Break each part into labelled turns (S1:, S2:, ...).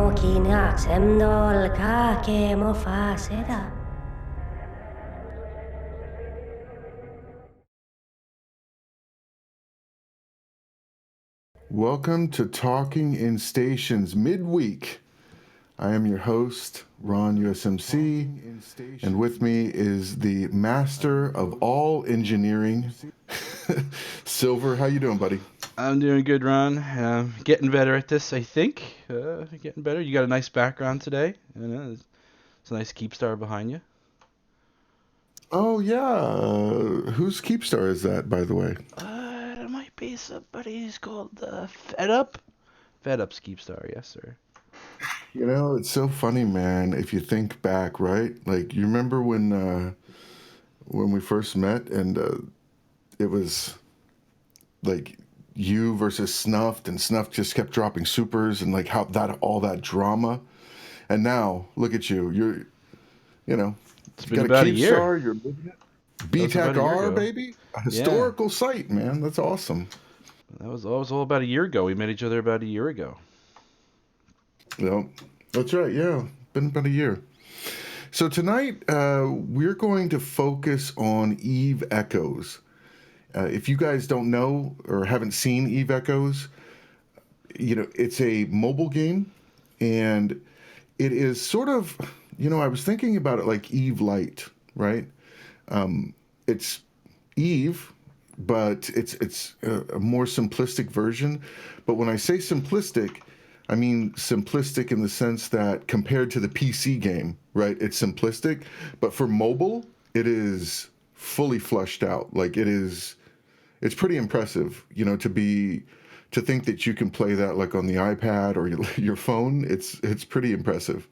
S1: mo kinaksem dol kake mo faseda.
S2: Welcome to Talking in Stations Midweek. I am your host, Ron USMC, and with me is the master of all engineering, Silver. How you doing, buddy?
S3: I'm doing good, Ron. Getting better at this, I think. Getting better. You got a nice background today. It's a nice keep star behind you.
S2: Oh, yeah. Whose Keepstar is that, by the way?
S3: It might be somebody's called Fed Up. Fed Up's keep star, yes, sir.
S2: You know, it's so funny, man, if you think back, right? Like, you remember when we first met and it was like you versus Snuffed, and Snuff just kept dropping supers and like how that all that drama. And now look at you. You know,
S3: It's
S2: you
S3: been
S2: got a
S3: about a year.
S2: Keepstar. You're living it.
S3: That was about a year
S2: BTAC-R,
S3: ago.
S2: baby. A
S3: Yeah,
S2: historical site, man. That's awesome.
S3: that was all about a year ago. We met each other about a year ago.
S2: Yep. That's right. Yeah. Been about a year. So tonight, we're going to focus on Eve Echoes. If you guys don't know or haven't seen Eve Echoes, you know, it's a mobile game, and it is sort of, I was thinking about it like Eve Light, right? It's Eve, but it's a more simplistic version. But when I say simplistic, I mean simplistic in the sense that compared to the PC game, right? It's simplistic, but for mobile, it is fully fleshed out. Like it's pretty impressive, to think that you can play that like on the iPad or your phone. It's pretty impressive.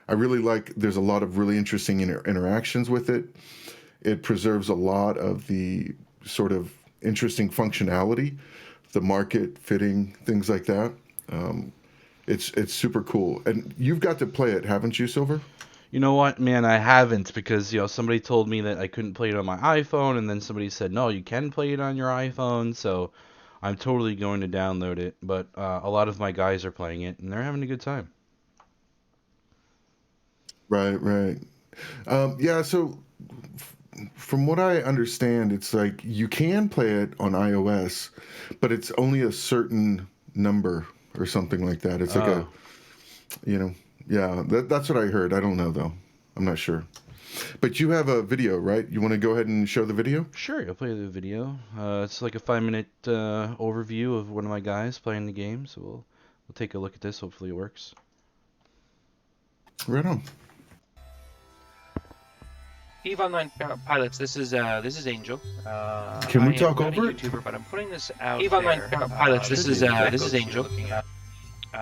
S2: I really like. There's a lot of really interesting interactions with it. It preserves a lot of the sort of interesting functionality, the market fitting things like that. Um, it's super cool, and you've got to play it, haven't you, Silver?
S3: You know what, man? I haven't because somebody told me that I couldn't play it on my iPhone, and then somebody said no, you can play it on your iPhone. So I'm totally going to download it. But a lot of my guys are playing it, and they're having a good time.
S2: Right, right. Yeah. So from what I understand, it's like you can play it on iOS, but it's only a certain number or something like that. It's like
S3: Oh,
S2: you know, yeah, that's what I heard. I don't know though. I'm not sure. But you have a video, right? You want to go ahead and show the video?
S3: sure, I'll play the video. It's like a 5 minute overview of one of my guys playing the game. So we'll take a look at this. Hopefully it works.
S2: Right on.
S4: Eve Online Pilots, this is Angel.
S2: Can we
S4: I
S2: talk
S4: am not
S2: over
S4: a
S2: it?
S4: YouTuber, but I'm putting this out Eve Online Pilots, this is Angel.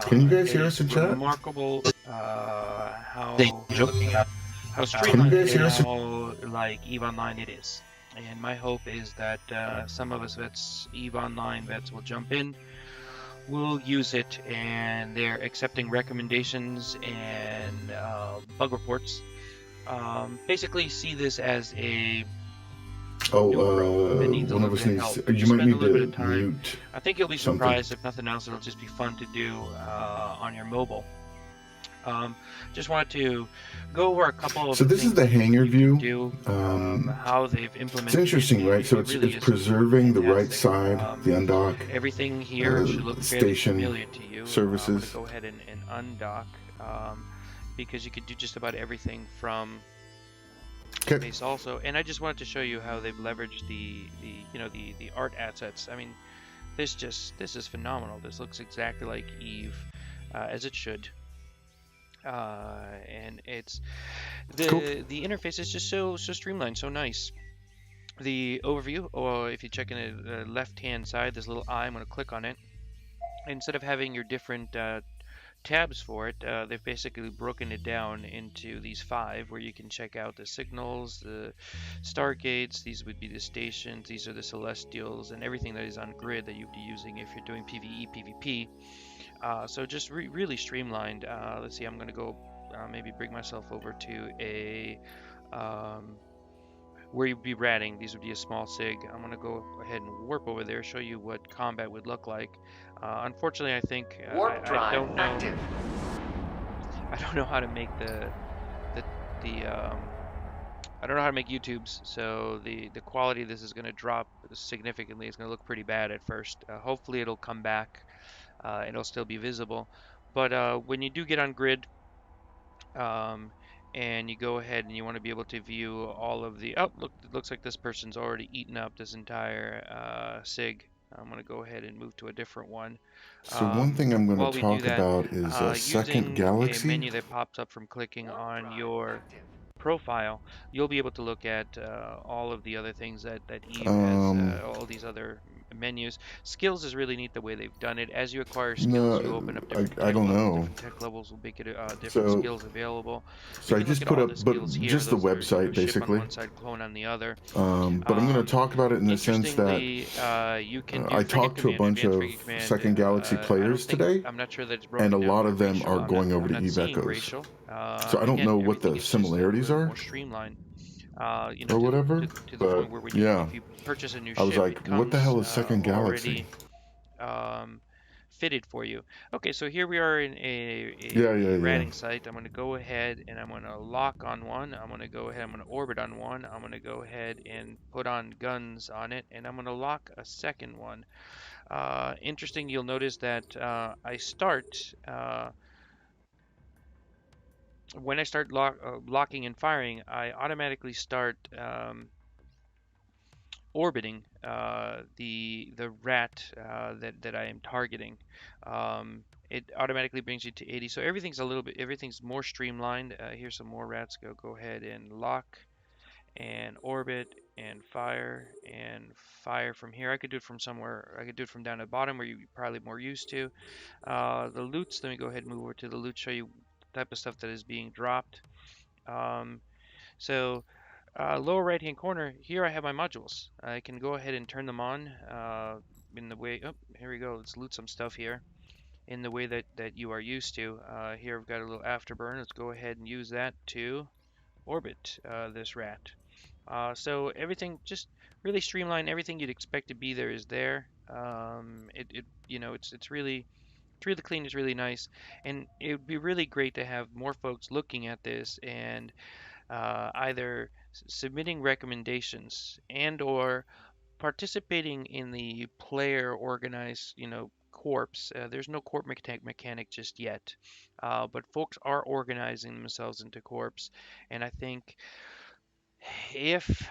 S2: Can you guys
S4: It
S2: hear
S4: is
S2: us in chat?
S4: remarkable how
S2: Can you
S4: streamlined
S2: guys hear
S4: and
S2: us?
S4: how like Eve Online it is. And my hope is that some of us vets, Eve Online vets, will jump in, will use it, and they're accepting recommendations and bug reports. Basically see this as a
S2: Oh,
S4: new pro that needs a
S2: one
S4: little
S2: of us
S4: bit of
S2: needs.
S4: help.
S2: You
S4: Just
S2: might
S4: spend a
S2: need
S4: little bit
S2: to
S4: of time.
S2: mute
S4: I think you'll be
S2: something.
S4: surprised. If nothing else, it'll just be fun to do on your mobile. Just wanted to go over a couple of
S2: So this is
S4: things
S2: the
S4: that
S2: hangar
S4: you can
S2: view.
S4: do, how they've
S2: It's
S4: implemented
S2: interesting,
S4: it.
S2: right? So
S4: It really
S2: it's
S4: is
S2: preserving the right
S4: fantastic.
S2: side, the undock,
S4: Everything here should look fairly
S2: station
S4: familiar to you. I'm
S2: services.
S4: going to go ahead and undock because you could do just about everything from
S2: Okay.
S4: space also. And I just wanted to show you how they've leveraged the art assets. I mean, this is phenomenal. This looks exactly like Eve, as it should. And it's
S2: Cool.
S4: the interface is just so streamlined, so nice. The overview, or if you check in the left hand side, this little eye, I'm going to click on it. Instead of having your different tabs for it, they've basically broken it down into these 5 where you can check out the signals, the stargates. These would be the stations, these are the celestials, and everything that is on grid that you'd be using if you're doing PvE, PvP. So just really streamlined. Let's see, I'm going to go maybe bring myself over to a where you'd be ratting. These would be a small sig. I'm going to go ahead and warp over there, show you what combat would look like. Unfortunately, I think
S5: Warp drive
S4: I don't know.
S5: active.
S4: don't know how to make the I don't know how to make YouTubes, so the quality of this is going to drop significantly. It's going to look pretty bad at first. Hopefully it'll come back. It'll still be visible. But when you do get on grid, um, and you go ahead and you want to be able to view all of the, oh, look, it looks like this person's already eaten up this entire SIG. I'm going to go ahead and move to a different one.
S2: So one thing I'm going
S4: While
S2: to
S4: we do
S2: talk
S4: that,
S2: about is Second
S4: using a
S2: Galaxy.
S4: menu that pops up from clicking on your profile, you'll be able to look at all of the other things that Eve has, all these other menus. Skills is really neat the way they've done it. As you acquire skills, you
S2: No,
S4: open up different
S2: I
S4: tech
S2: don't
S4: levels.
S2: know.
S4: Different tech levels will make it different
S2: So,
S4: skills available. We
S2: I
S4: can look
S2: just
S4: at
S2: put
S4: all
S2: up,
S4: the skills
S2: but
S4: here.
S2: just the
S4: Those are,
S2: website
S4: ship on
S2: basically.
S4: one side, clone on the other.
S2: But I'm going to talk about it in the sense that
S4: Interestingly, you can do
S2: I
S4: frigate
S2: talked to a
S4: command,
S2: bunch
S4: advanced
S2: of
S4: frigate command.
S2: Second Galaxy players today,
S4: I'm not sure that it's
S2: and a
S4: broken down
S2: lot
S4: by
S2: of them
S4: racial.
S2: are going over
S4: I'm
S2: to
S4: not
S2: Eve
S4: seeing
S2: Echoes.
S4: racial.
S2: So I don't
S4: Again,
S2: know what
S4: everything
S2: the
S4: is just a
S2: similarities
S4: little
S2: are
S4: more streamlined.
S2: or whatever.
S4: To the
S2: But
S4: point where when
S2: yeah,
S4: if you purchase a new
S2: I was
S4: ship,
S2: like,
S4: it
S2: what the
S4: comes
S2: hell is Second Galaxy?
S4: already fitted for you. Okay, so here we are in a
S2: Yeah.
S4: ratting site. I'm going to go ahead and I'm going to lock on one. I'm going to go ahead, I'm going to orbit on one. I'm going to go ahead and put on guns on it, and I'm going to lock a second one. Interesting, you'll notice that I start when I start locking and firing, I automatically start orbiting the rat that I am targeting. It automatically brings you to 80, so everything's more streamlined. Here's some more rats. Go ahead and lock and orbit and fire from here. I could do it from somewhere. I could do it from down at the bottom where you're probably more used to. The loots. Let me go ahead and move over to the loot. Show you the type of stuff that is being dropped. Um, so lower right hand corner, here I have my modules. I can go ahead and turn them on in the way, oh, here we go. Let's loot some stuff here in the way that you are used to. Here I've got a little afterburn. Let's go ahead and use that to orbit this rat. So everything just really streamlined. Everything you'd expect to be there is there. It's really clean. It's really nice, and it would be really great to have more folks looking at this and either submitting recommendations and or participating in the player organized, corps. There's no corp mechanic just yet, but folks are organizing themselves into corps, and I think if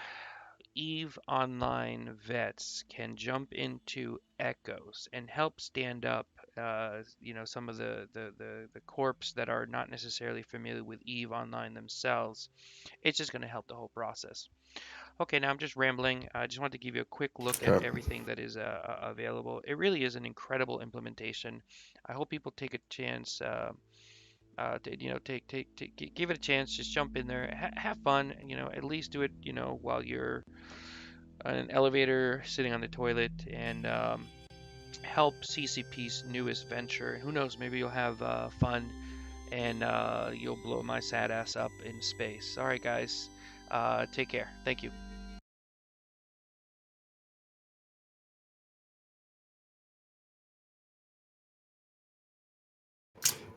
S4: Eve Online vets can jump into Echoes and help stand up, some of the corps that are not necessarily familiar with Eve Online themselves, it's just going to help the whole process. Okay, now I'm just rambling. I just wanted to give you a quick look at
S2: Okay.
S4: everything that is available. It really is an incredible implementation. I hope people take a chance. Give it a chance. Just jump in there, have fun. At least do it. While you're on an elevator, sitting on the toilet, and help CCP's newest venture. Who knows? Maybe you'll have fun and you'll blow my sad ass up in space. All right, guys. Take care. Thank you.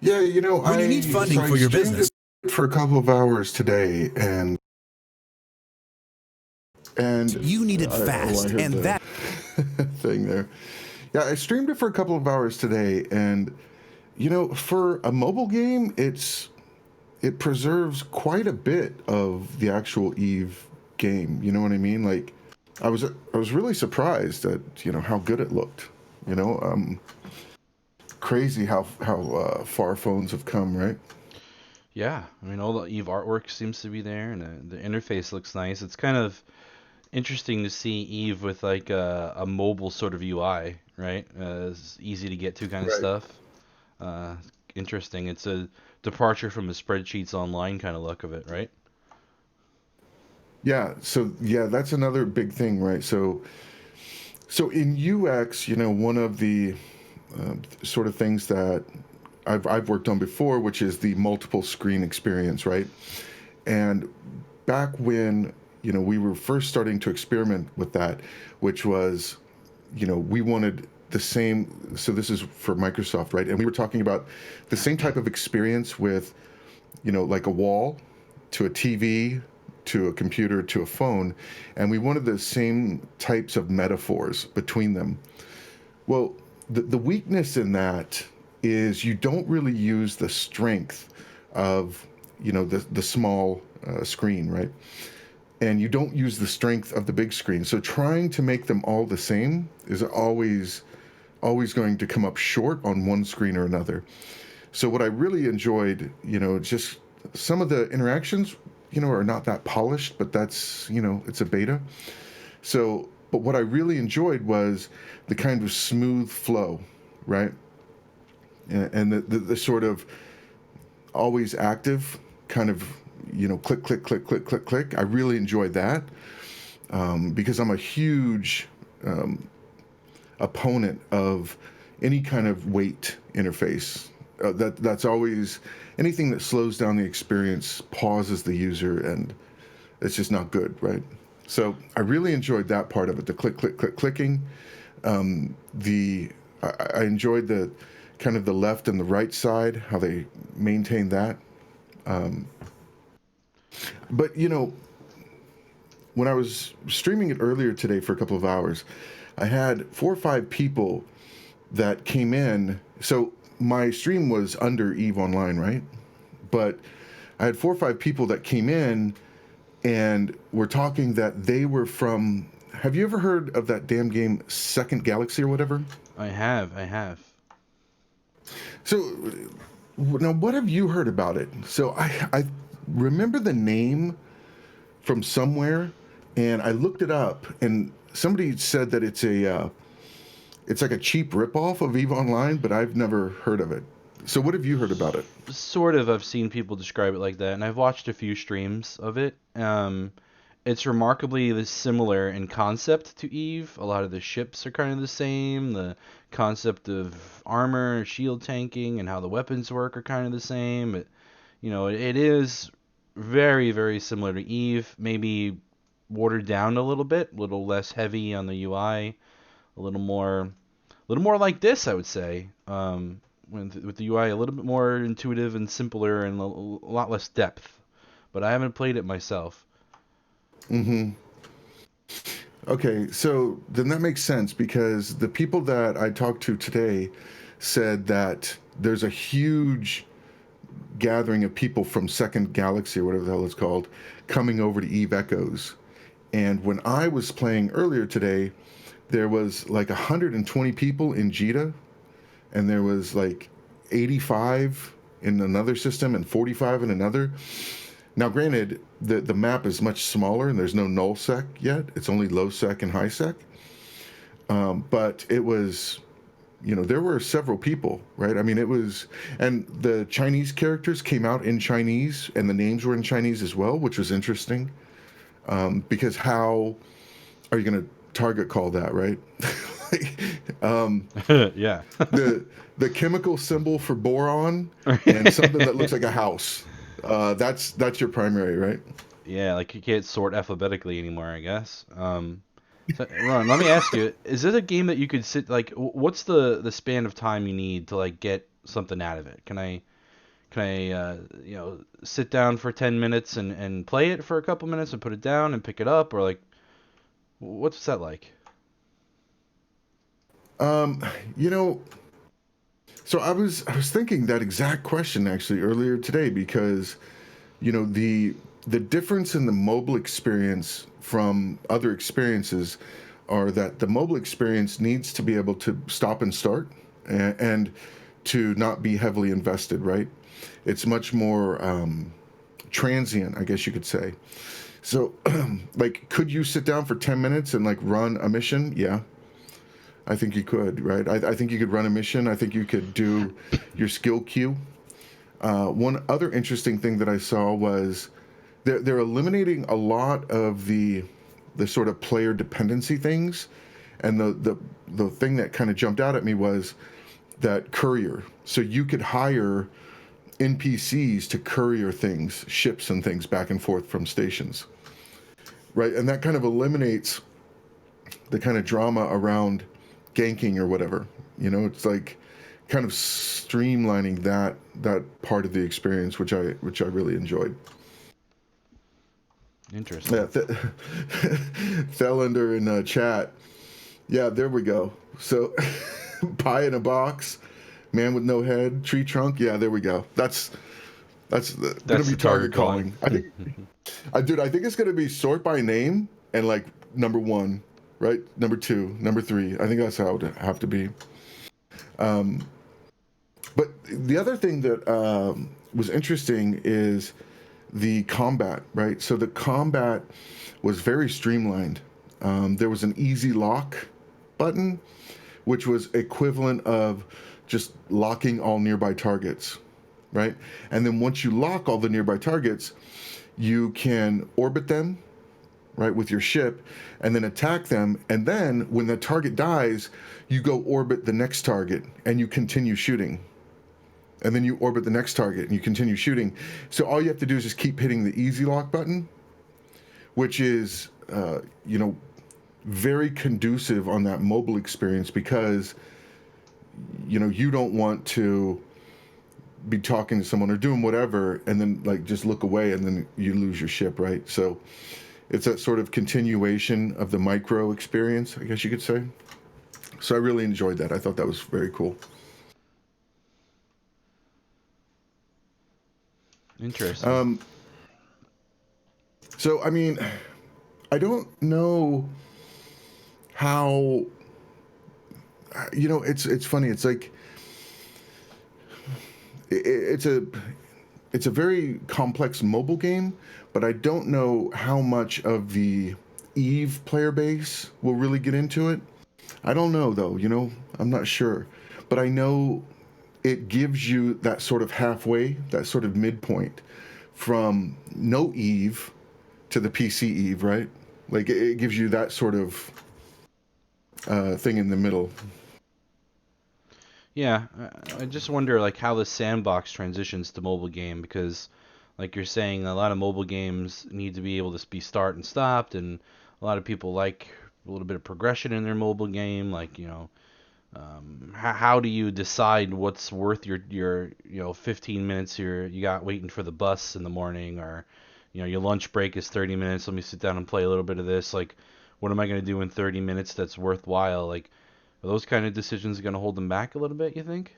S2: Yeah,
S5: When you need funding for your
S2: streamed
S5: business.
S2: it for a couple of hours today, and
S5: You need it
S2: I
S5: fast,
S2: heard
S5: and
S2: the
S5: that
S2: thing there. Yeah, I streamed it for a couple of hours today, and for a mobile game, it preserves quite a bit of the actual Eve game. You know what I mean? Like, I was really surprised at how good it looked. Crazy how far phones have come, right?
S3: Yeah, I mean, all the Eve artwork seems to be there, and the interface looks nice. It's kind of interesting to see Eve with like a mobile sort of UI, right? It's easy to get to kind of
S2: Right.
S3: stuff. Uh, Interesting. It's a departure from the spreadsheets online kind of look of it, right?
S2: Yeah. So yeah, that's another big thing, right? So in UX, one of the sort of things that I've worked on before, which is the multiple screen experience, right? And back when we were first starting to experiment with that, which was we wanted the same. So this is for Microsoft, right? And we were talking about the same type of experience with like a wall to a TV to a computer to a phone, and we wanted the same types of metaphors between them. Well, the weakness in that is you don't really use the strength of, the small screen, right? And you don't use the strength of the big screen. So trying to make them all the same is always going to come up short on one screen or another. So what I really enjoyed, just some of the interactions, are not that polished, but that's, it's a beta. So, but what I really enjoyed was the kind of smooth flow, right? And the sort of always active kind of, click, click, click, click, click, click. I really enjoyed that because I'm a huge opponent of any kind of wait interface. That's always anything that slows down the experience, pauses the user, and it's just not good, right? So I really enjoyed that part of it, the click, click, click, clicking. I enjoyed the kind of the left and the right side, how they maintained that. But when I was streaming it earlier today for a couple of hours, I had 4 or 5 people that came in. So my stream was under EVE Online, right? But I had 4 or 5 people that came in and were talking that they were from. Have you ever heard of that damn game, Second Galaxy or whatever?
S3: I have.
S2: So now, what have you heard about it? So I remember the name from somewhere, and I looked it up, and somebody said that it's like a cheap ripoff of EVE Online, but I've never heard of it. So what have you heard about it?
S3: Sort of, I've seen people describe it like that, and I've watched a few streams of it. It's remarkably similar in concept to EVE. A lot of the ships are kind of the same. The concept of armor, shield tanking, and how the weapons work are kind of the same. It is very, very similar to EVE. Maybe watered down a little less heavy on the UI, a little more like this, I would say. With the UI a little bit more intuitive and simpler and a lot less depth. But I haven't played it myself.
S2: Mm-hmm. Okay, so then that makes sense because the people that I talked to today said that there's a huge gathering of people from Second Galaxy or whatever the hell it's called coming over to EVE Echoes. And when I was playing earlier today, there was like 120 people in Jita, and there was like 85 in another system and 45 in another. Now, granted, the map is much smaller and there's no null sec yet. It's only low sec and high sec. But it was, there were several people, right? I mean, it was, and the Chinese characters came out in Chinese and the names were in Chinese as well, which was interesting. Because how are you going to target call that, right?
S3: Yeah.
S2: the chemical symbol for boron and something that looks like a house. That's your primary, right?
S3: Yeah, like you can't sort alphabetically anymore, I guess. So, Ron, let me ask you: is it a game that you could sit like? What's the span of time you need to like get something out of it? Can I sit down for 10 minutes and play it for a couple minutes and put it down and pick it up, or like, what's that like?
S2: So I was thinking that exact question actually earlier today because, the difference in the mobile experience from other experiences are that the mobile experience needs to be able to stop and start and to not be heavily invested, right? It's much more transient, I guess you could say. So, like, could you sit down for 10 minutes and like run a mission? Yeah. I think you could, right? I think you could run a mission. I think you could do your skill queue. One other interesting thing that I saw was they're eliminating a lot of the sort of player dependency things, and the thing that kind of jumped out at me was that courier. So you could hire NPCs to courier things, ships and things back and forth from stations, right? And that kind of eliminates the kind of drama around ganking or whatever. It's like kind of streamlining that part of the experience, which I really enjoyed.
S3: Interesting.
S2: Yeah, Thelander in chat. Yeah, there we go. So, pie in a box, man with no head, tree trunk. Yeah, there we go. That's gonna be
S3: the
S2: target calling. I think, I think it's gonna be sort by name and like number 1, right? Number 2, number 3. I think that's how it would have to be. But the other thing that was interesting is the combat, right? So the combat was very streamlined. There was an easy lock button, which was equivalent of just locking all nearby targets, right? And then once you lock all the nearby targets, you can orbit them, right, with your ship, and then attack them. And then when the target dies, you go orbit the next target and you continue shooting. And then you orbit the next target and you continue shooting. So all you have to do is just keep hitting the easy lock button, which is, very conducive on that mobile experience because, you don't want to be talking to someone or doing whatever and then like just look away and then you lose your ship, right? So it's that sort of continuation of the micro experience, I guess you could say. So I really enjoyed that. I thought that was very cool.
S3: Interesting.
S2: So, I mean, I don't know how, it's funny. It's like, it's a very complex mobile game, but I don't know how much of the Eve player base will really get into it. I don't know though, I'm not sure, but I know it gives you that sort of halfway, that sort of midpoint from no Eve to the PC Eve, right? Like it gives you that sort of thing in the middle.
S3: Yeah, I just wonder like how the sandbox transitions to mobile game because, like you're saying, a lot of mobile games need to be able to be start and stopped, and a lot of people like a little bit of progression in their mobile game. Like how do you decide what's worth your 15 minutes you got waiting for the bus in the morning, or your lunch break is 30 minutes. Let me sit down and play a little bit of this. Like, what am I going to do in 30 minutes that's worthwhile? Like, are those kind of decisions going to hold them back a little bit, you think?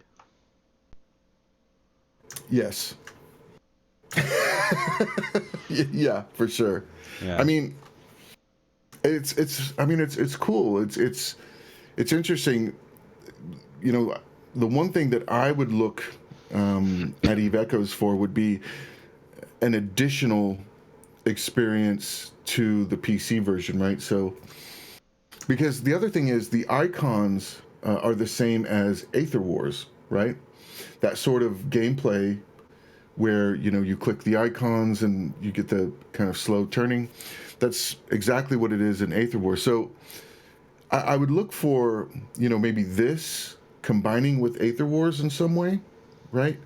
S2: Yes. Yeah, for sure.
S3: Yeah.
S2: I mean, it's cool. It's interesting. The one thing that I would look at Eve Echoes for would be an additional experience to the PC version, right? So, because the other thing is the icons are the same as Aether Wars, right? That sort of gameplay where you click the icons and you get the kind of slow turning. That's exactly what it is in Aether Wars. So I would look for maybe this combining with Aether Wars in some way, right?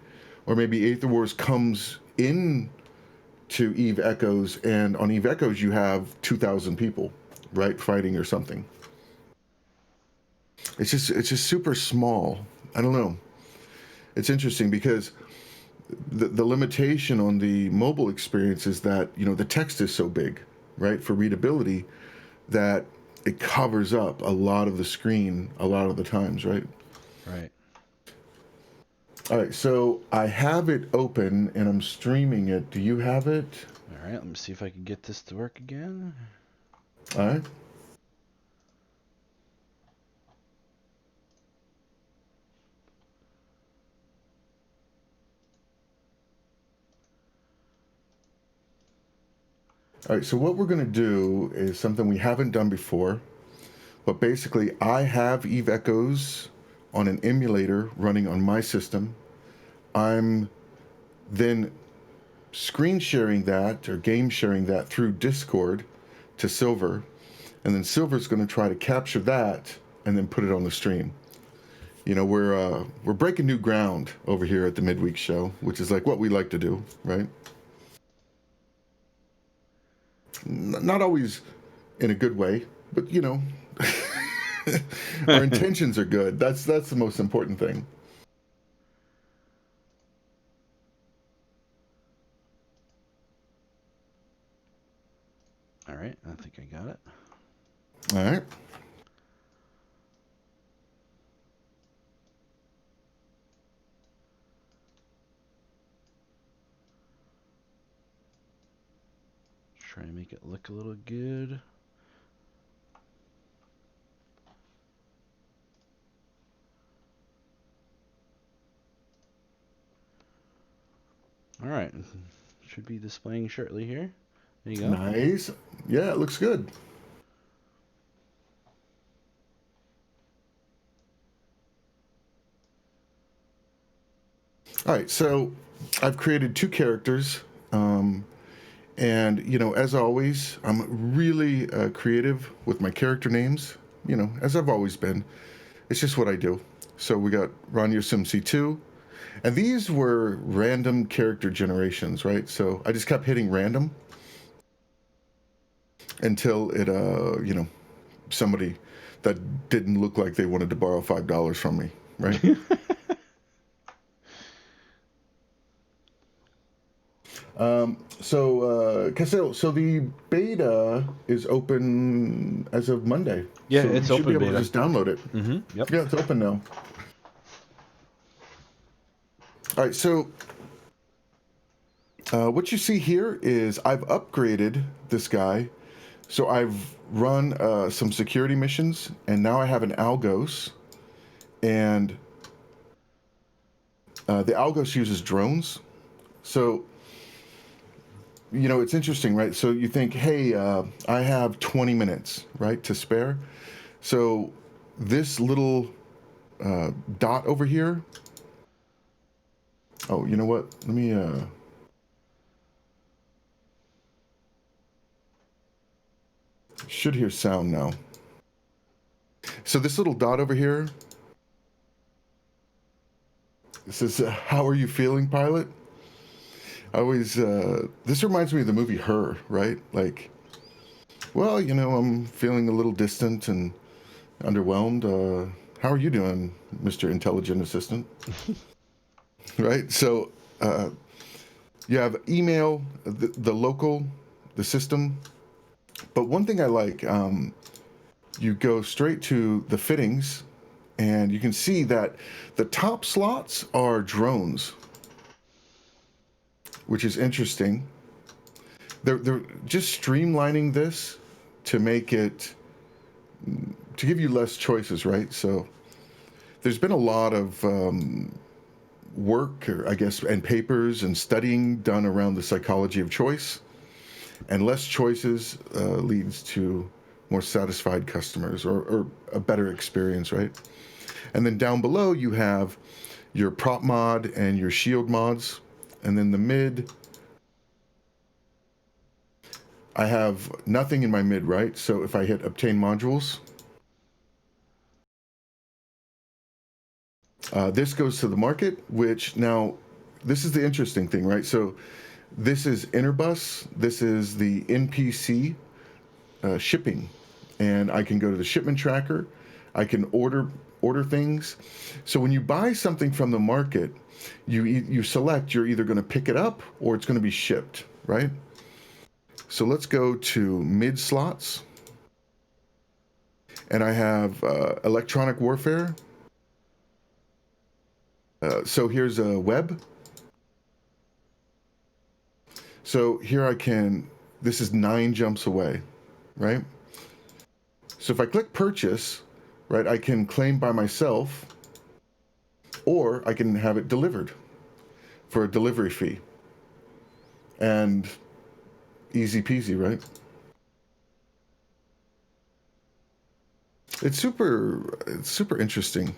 S2: Or maybe Aether Wars comes in to Eve Echoes, and on Eve Echoes you have 2,000 people, right, fighting or something. It's just super small. I don't know. It's interesting because the limitation on the mobile experience is that the text is so big, right, for readability, that it covers up a lot of the screen a lot of the times, right?
S3: Right.
S2: All right, so I have it open and I'm streaming it. Do you have it?
S3: All right, let me see if I can get this to work again.
S2: All right. All right, so what we're going to do is something we haven't done before, but basically I have Eve Echoes on an emulator running on my system. I'm then screen sharing that or game sharing that through Discord to Silver, and then Silver's going to try to capture that and then put it on the stream. We're breaking new ground over here at the Midweek Show, which is like what we like to do, right? Not always in a good way, but our intentions are good. That's the most important thing.
S3: All right, I think I got it.
S2: All right.
S3: Try to make it look a little good. All right, should be displaying shortly here. There you go.
S2: Nice. Yeah, it looks good. All right, so I've created 2 characters, and as always, I'm really creative with my character names. As I've always been. It's just what I do. So we got Ron Your Sim C2, and these were random character generations, right? So I just kept hitting random until it, somebody that didn't look like they wanted to borrow $5 from me, right? Cassell, so the beta is open as of Monday.
S3: Yeah,
S2: so
S3: it's
S2: you should be
S3: open
S2: able
S3: beta.
S2: to just download it.
S3: Yep.
S2: Yeah, it's open now. All right, so what you see here is I've upgraded this guy. So I've run some security missions, and now I have an Algos, and the Algos uses drones. So it's interesting, right? So you think, hey, I have 20 minutes, right, to spare. So this little dot over here. Oh, you know what? Let me. Should hear sound now. So this little dot over here. This is how are you feeling, pilot? I always. This reminds me of the movie Her, right? Like, well, I'm feeling a little distant and underwhelmed. How are you doing, Mr. Intelligent Assistant? Right? So you have email, the local, the system. But one thing I like, you go straight to the fittings, and you can see that the top slots are drones, which is interesting. They're just streamlining this to make it, to give you less choices, right? So there's been a lot of work, or I guess, and papers and studying done around the psychology of choice, and less choices leads to more satisfied customers, or a better experience, right? And then down below you have your prop mod and your shield mods, and then the mid, I have nothing in my mid, right? So if I hit obtain modules, this goes to the market, which now, this is the interesting thing, right? So this is Interbus, this is the NPC shipping, and I can go to the shipment tracker, I can order things. So when you buy something from the market, you select, you're either going to pick it up or it's going to be shipped, right? So let's go to mid slots, and I have electronic warfare. So here's a web. So here I can, this is 9 jumps away, right? So if I click purchase, right, I can claim by myself, or I can have it delivered for a delivery fee. And easy peasy, right? It's super interesting.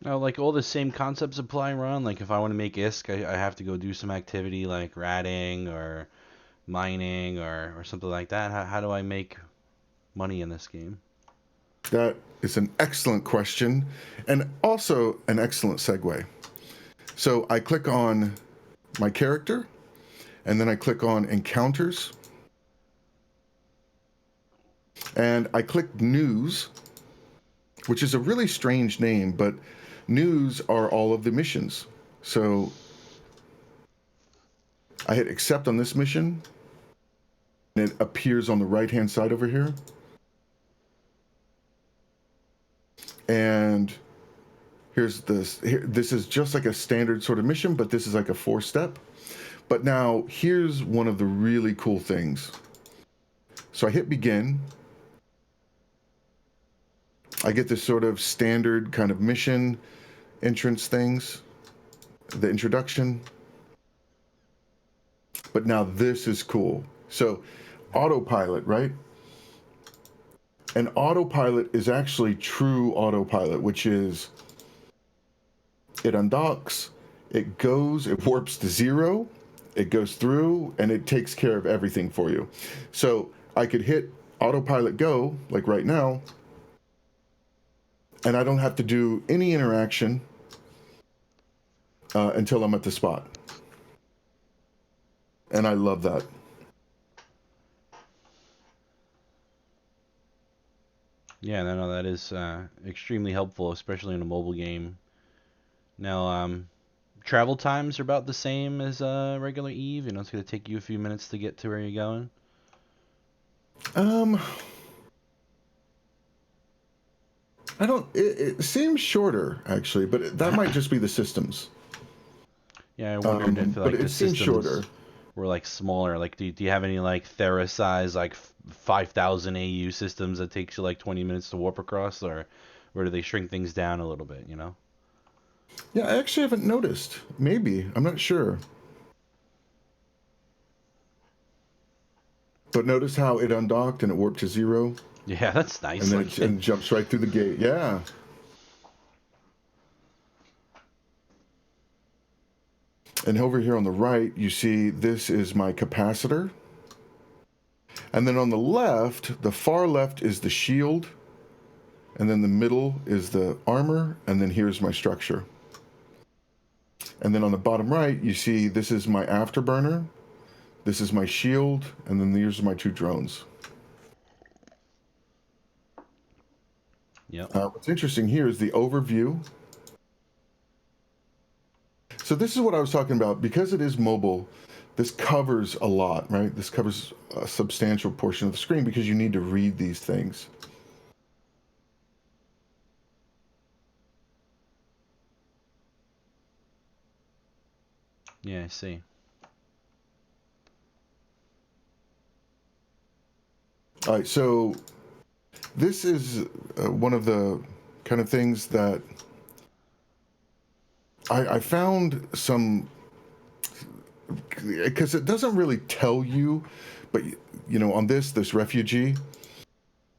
S3: Now, like, all the same concepts apply, Ron. Like, if I want to make ISK, I have to go do some activity like ratting or mining or something like that. How do I make money in this game?
S2: That is an excellent question, and also an excellent segue. So I click on my character, and then I click on encounters, and I click news, which is a really strange name, but news are all of the missions. So I hit accept on this mission. it appears on the right-hand side over here. And here's this. This is just like a standard sort of mission, but this is like a 4-step. But now here's one of the really cool things. So I hit begin. I get this sort of standard kind of mission entrance things, the introduction. But now this is cool. So autopilot, right? And autopilot is actually true autopilot, which is it undocks, it warps to 0, it goes through, and it takes care of everything for you. So I could hit autopilot go, like right now, and I don't have to do any interaction until I'm at the spot. And I love that.
S3: Yeah, no, that is extremely helpful, especially in a mobile game. Now, travel times are about the same as regular Eve. You know, it's going to take you a few minutes to get to where you're going.
S2: I don't. It seems shorter actually, but that might just be the systems.
S3: Yeah, I wondered if
S2: but
S3: like
S2: it
S3: the
S2: seems
S3: systems
S2: shorter.
S3: were like smaller. Like, do you have any like Thera size like 5,000 AU systems that takes you like 20 minutes to warp across, or do they shrink things down a little bit? You know?
S2: Yeah, I actually haven't noticed. Maybe I'm not sure. But notice how it undocked and it warped to 0.
S3: Yeah, that's nice.
S2: And then
S3: Like,
S2: it jumps right through the gate. Yeah. And over here on the right, you see this is my capacitor. And then on the left, the far left is the shield. And then the middle is the armor. And then here's my structure. And then on the bottom right, you see this is my afterburner. This is my shield. And then these are my 2 drones.
S3: yep.
S2: What's interesting here is the overview. So this is what I was talking about. Because it is mobile, this covers a lot, right? This covers a substantial portion of the screen because you need to read these things.
S3: Yeah, I see.
S2: All right, so this is one of the kind of things that I found some, because it doesn't really tell you, but you know, on this refugee,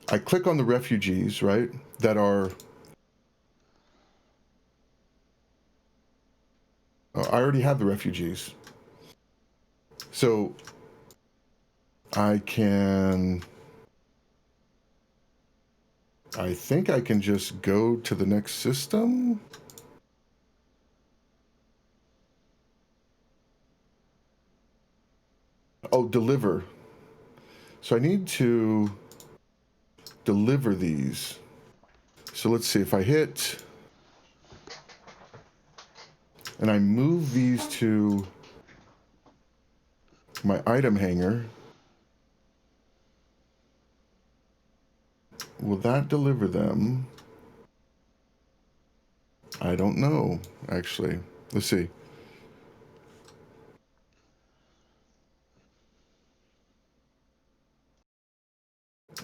S2: I click on the refugees, right, that are, I already have the refugees. So I think I can just go to the next system. Oh, deliver. So I need to deliver these. So let's see if I hit and I move these to my item hanger. Will that deliver them? I don't know, actually. Let's see.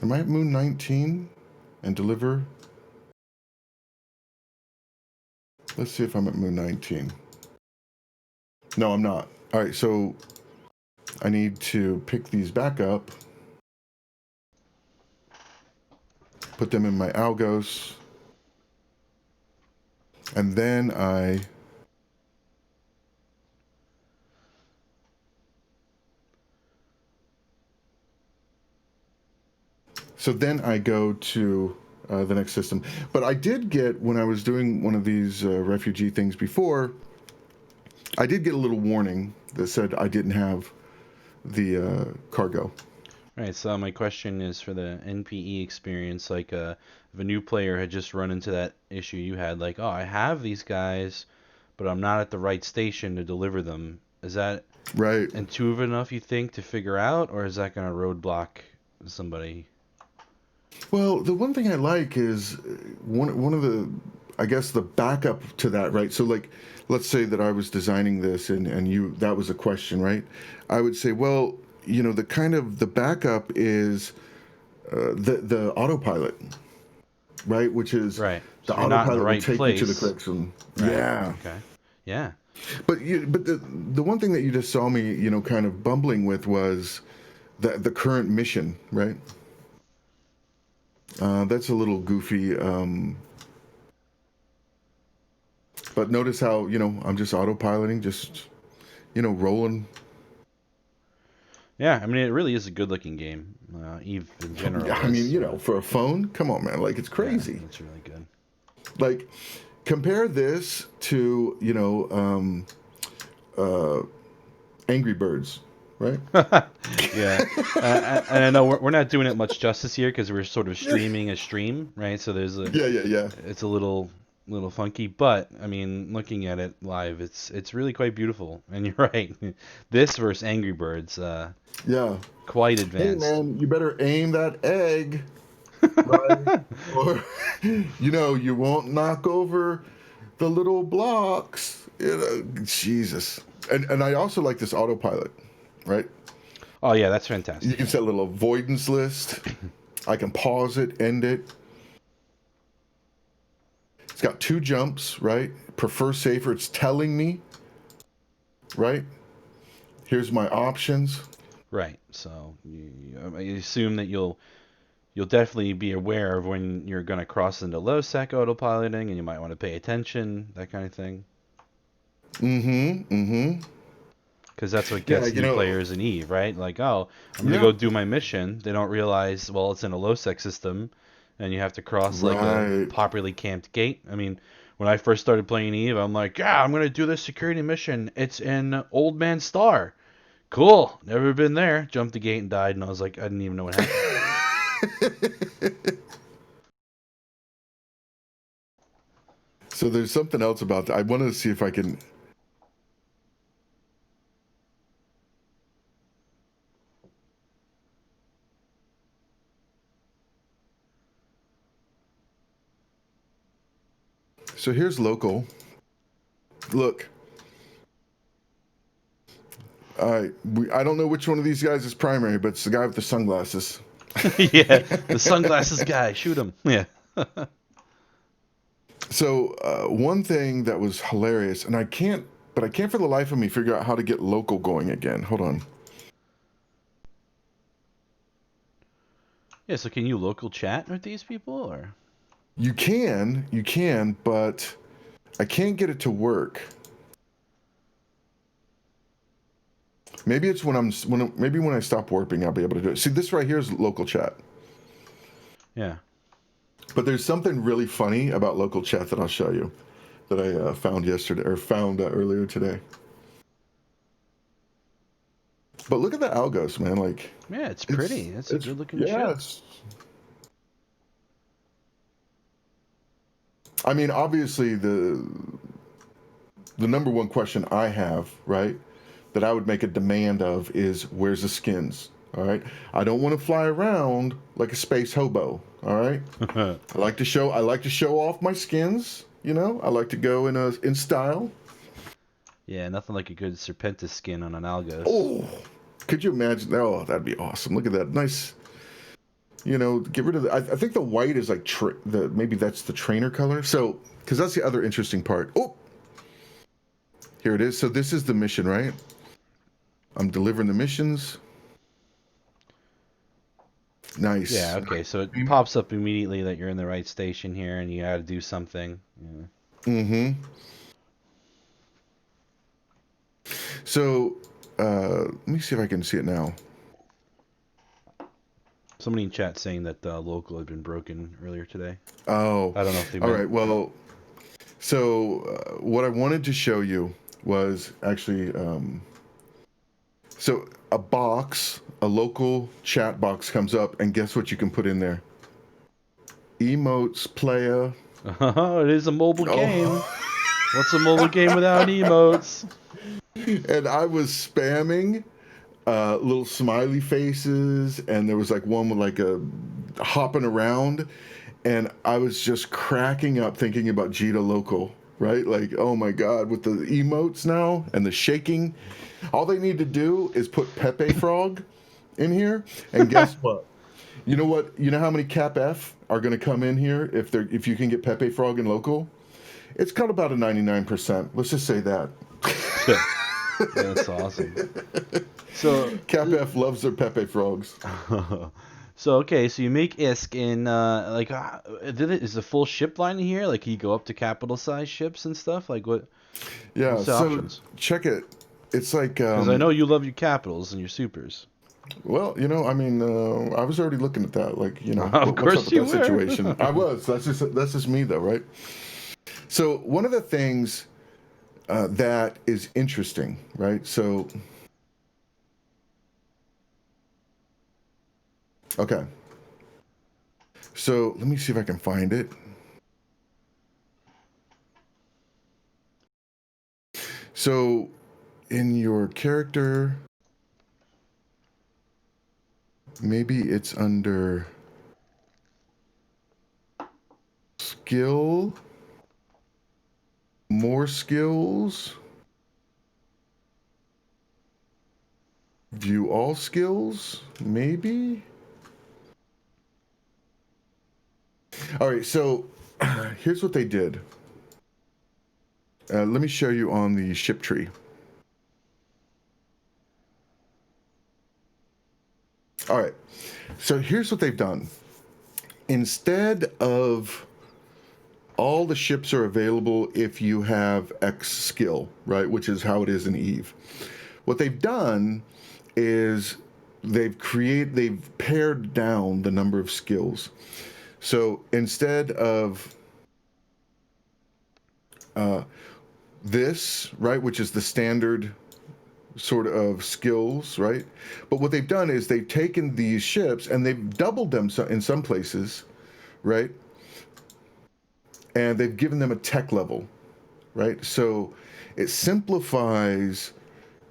S2: Am I at Moon 19 and deliver? Let's see if I'm at Moon 19. No, I'm not. All right, so I need to pick these back up, put them in my Algos, and then I go to the next system. But I did get, when I was doing one of these refugee things before, I did get a little warning that said I didn't have the cargo.
S3: Right, so my question is for the NPE experience, like if a new player had just run into that issue you had, like, oh, I have these guys, but I'm not at the right station to deliver them. Is that
S2: Right.
S3: intuitive enough, you think, to figure out, or is that going to roadblock somebody?
S2: Well, the one thing I like is one of the, I guess, the backup to that, right? So, like, let's say that I was designing this and that was a question, right? I would say, well, the backup is the autopilot, right? Which is
S3: Right.
S2: the
S3: So you're not in the
S2: autopilot will
S3: right
S2: take you to the
S3: place.
S2: correct one.
S3: Right.
S2: Yeah.
S3: Okay. Yeah.
S2: But the one thing that you just saw me, kind of bumbling with was the current mission, right? That's a little goofy. But notice how, I'm just autopiloting, just, rolling.
S3: Yeah, I mean, it really is a good-looking game. Eve in general
S2: I mean,
S3: is.
S2: for a phone, come on, man. Like, it's crazy.
S3: Yeah, it's really good.
S2: Like, compare this to, Angry Birds, right?
S3: Yeah, and I know we're not doing it much justice here because we're sort of streaming a stream, right? So there's
S2: Yeah.
S3: it's a little funky, but I mean, looking at it live, it's really quite beautiful. And you're right, this versus Angry Birds,
S2: Yeah.
S3: quite
S2: Hey,
S3: advanced.
S2: man, you better aim that egg, right? Or, you won't knock over the little blocks. Jesus. And I also like this autopilot, right?
S3: Oh yeah, that's
S2: You
S3: fantastic.
S2: can set a little avoidance list. I can pause it, end it. It's got 2 jumps, right? Prefer safer. It's telling me, right? Here's my options.
S3: Right. So I assume that you'll definitely be aware of when you're going to cross into low sec autopiloting, and you might want to pay attention, that kind of thing. Because that's what
S2: Yeah,
S3: gets new players in Eve, right? Like, oh, I'm gonna
S2: Yeah.
S3: go do my mission. They don't realize, well, it's in a low sec system, and you have to cross like a
S2: Right.
S3: popularly camped gate. I mean, when I first started playing Eve, I'm like, yeah, I'm gonna do this security mission. It's in Old Man Star. Cool. Never been there. Jumped the gate and died, and I was like, I didn't even know what happened.
S2: So there's something else about that. I wanted to see if I can. So here's local. Look. All right. I don't know which one of these guys is primary, but it's the guy with the sunglasses.
S3: Yeah, the sunglasses guy. Shoot him. Yeah.
S2: So one thing that was hilarious, and I can't for the life of me figure out how to get local going again. Hold on.
S3: Yeah. So can you local chat with these people, or?
S2: You can, but I can't get it to work. Maybe it's when I stop warping, I'll be able to do it. See, this right here is local chat.
S3: Yeah.
S2: But there's something really funny about local chat that I'll show you that I found earlier today. But look at the algos, man. Like,
S3: Yeah, it's pretty. It's a good looking ship.
S2: I mean, obviously the number one question I have, right, that I would make a demand of is where's the skins? All right. I don't want to fly around like a space hobo. All right. I like to show off my skins. I like to go in style.
S3: Yeah, nothing like a good Serpentis skin on an Algos.
S2: Oh, could you imagine? Oh, that'd be awesome. Look at that. Nice. Get rid of I think the white is like maybe that's the trainer color. So, because that's the other interesting part. Oh, here it is. So this is the mission, right? I'm delivering the missions. Nice.
S3: Yeah, okay, so it pops up immediately that you're in the right station here and you gotta do something. Yeah.
S2: So, let me see if I can see it now.
S3: Somebody in chat saying that local had been broken earlier today.
S2: Oh.
S3: I don't know if they
S2: All right, well, so what I wanted to show you was actually, so a local chat box comes up, and guess what you can put in there? Emotes, playa.
S3: Oh, it is a mobile game. What's a mobile game without emotes?
S2: And I was spamming little smiley faces, and there was like one with like a hopping around, and I was just cracking up thinking about Jita Local, right? Like, oh my god, with the emotes now and the shaking, all they need to do is put Pepe Frog in here, and guess what? You know what? You know how many Cap F are going to come in here if you can get Pepe Frog in local? It's got about a 99%. Let's just say that.
S3: Yeah, that's awesome. So
S2: Cap F loves their Pepe Frogs.
S3: So okay, so you make ISK and is the full ship line in here? Like, can you go up to capital size ships and stuff? Like what?
S2: Yeah,
S3: What's the
S2: so
S3: options?
S2: check it. It's like
S3: Because I know you love your capitals and your supers.
S2: well, I mean, I was already looking at that. Like,
S3: Of
S2: what's up
S3: course
S2: with
S3: you
S2: that
S3: were.
S2: situation? I was. That's just me, though, right? So one of the things that is interesting, right? So, okay. So let me see if I can find it. So, in your character, maybe it's under skill, more skills, view all skills, maybe. All right, so here's what they did. Let me show you on the ship tree. All right, so here's what they've done. Instead of all the ships are available if you have X skill, right, which is how it is in Eve. What they've done is they've pared down the number of skills. So instead of this, right, which is the standard sort of skills, right? But what they've done is they've taken these ships and they've doubled them in some places, right? And they've given them a tech level, right? So it simplifies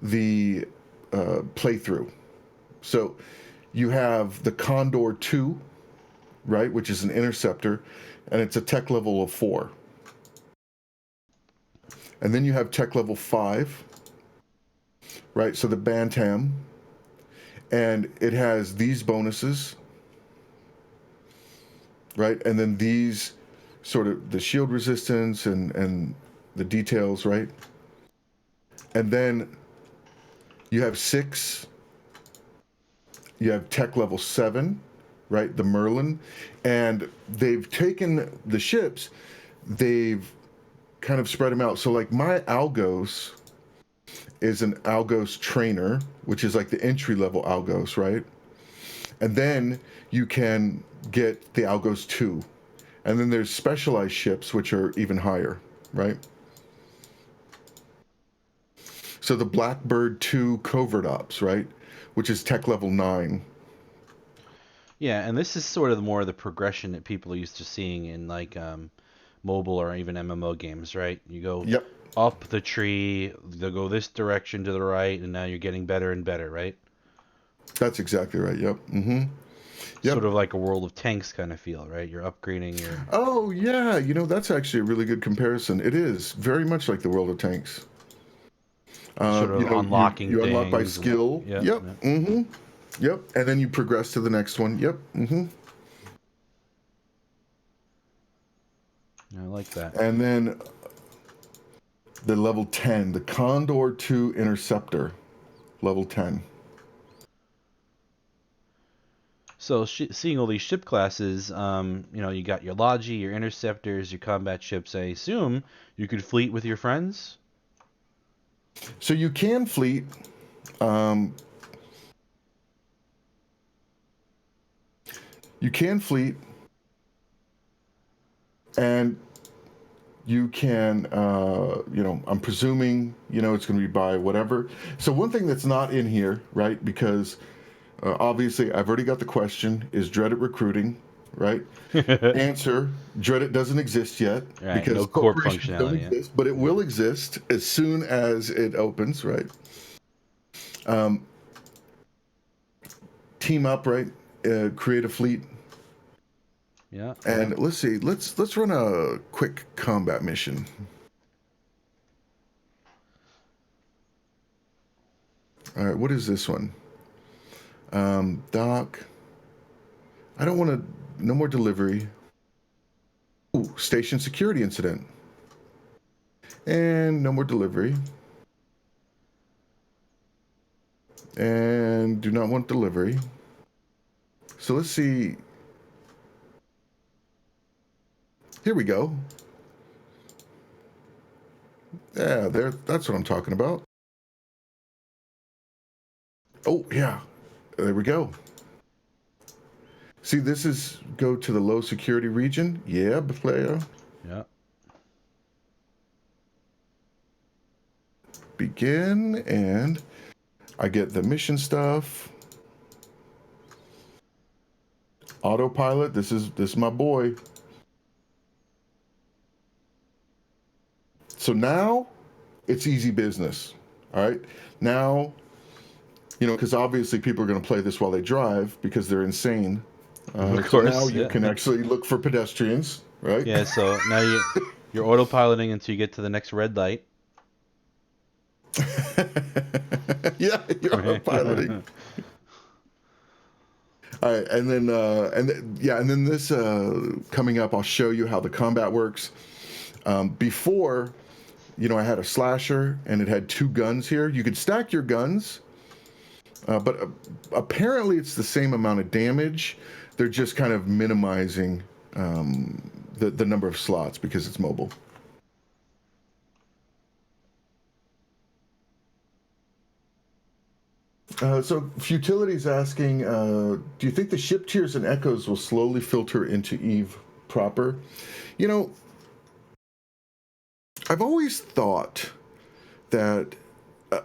S2: the playthrough. So you have the Condor 2, right, which is an interceptor, and it's a tech level of 4. And then you have tech level 5, right? So the Bantam, and it has these bonuses, right? And then these sort of the shield resistance and the details, right? And then you have 6, you have tech level 7, right? The Merlin. And they've taken the ships, they've kind of spread them out. So like my Algos is an Algos trainer, which is like the entry level Algos, right? And then you can get the Algos 2. And then there's specialized ships, which are even higher, right? So the Blackbird 2 Covert Ops, right? Which is tech level 9.
S3: Yeah, and this is sort of more the progression that people are used to seeing in like mobile or even MMO games, right? You go
S2: Yep.
S3: up the tree, they'll go this direction to the right, and now you're getting better and better, right?
S2: That's exactly right. Yep. Mm-hmm. Yep.
S3: Sort of like a World of Tanks kind of feel, right? You're upgrading your...
S2: Oh, yeah. That's actually a really good comparison. It is very much like the World of Tanks.
S3: Sort of unlocking
S2: you unlock by
S3: things.
S2: skill.
S3: Yep.
S2: Yep. Mm-hmm. Yep. And then you progress to the next one. Yep. Mm-hmm.
S3: I like that.
S2: And then the level 10, the Condor 2 Interceptor, level 10.
S3: So seeing all these ship classes, you got your Logi, your Interceptors, your combat ships. I assume you could fleet with your friends?
S2: So you can fleet. You can fleet, and you can, I'm presuming, it's going to be by whatever. So one thing that's not in here, right, because obviously I've already got the question, is dreaded recruiting, right? Answer, Dreadit doesn't exist yet
S3: Right,
S2: because
S3: no core
S2: corporations don't
S3: functionality yet.
S2: exist, but it will exist as soon as it opens, right? Team up, right? Create a fleet.
S3: Yeah.
S2: And let's see, let's run a quick combat mission. All right, what is this one? Dock. I don't want to. No more delivery. Ooh, station security incident. And no more delivery. And do not want delivery. So let's see. Here we go. Yeah, there. That's what I'm talking about. Oh yeah, there we go. See, this is go to the low security region. Yeah, player.
S3: Yeah.
S2: Begin, and I get the mission stuff. Autopilot. This is my boy. So now it's easy business. All right. Now, because obviously people are going to play this while they drive because they're insane.
S3: Of
S2: So
S3: course.
S2: now you
S3: Yeah.
S2: can actually look for pedestrians, right?
S3: Yeah. So now you're autopiloting until you get to the next red light.
S2: Yeah, you're autopiloting. All right, and then this coming up, I'll show you how the combat works. Before, I had a slasher and it had 2 guns here. You could stack your guns, but apparently it's the same amount of damage. They're just kind of minimizing the number of slots because it's mobile. So Futility's asking, do you think the ship tiers and echoes will slowly filter into Eve proper? I've always thought that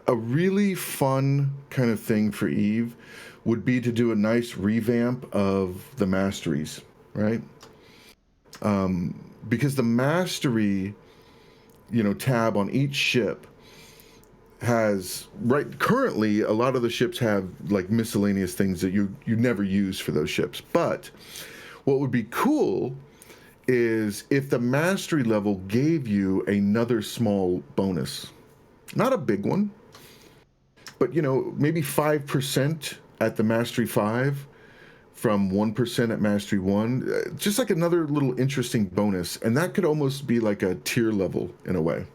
S2: a really fun kind of thing for Eve would be to do a nice revamp of the masteries, right? Because the mastery, tab on each ship has currently a lot of the ships have like miscellaneous things that you never use for those ships. But what would be cool is if the mastery level gave you another small bonus. Not a big one, but maybe 5% at the mastery 5 from 1% at mastery 1, just like another little interesting bonus, and that could almost be like a tier level in a way.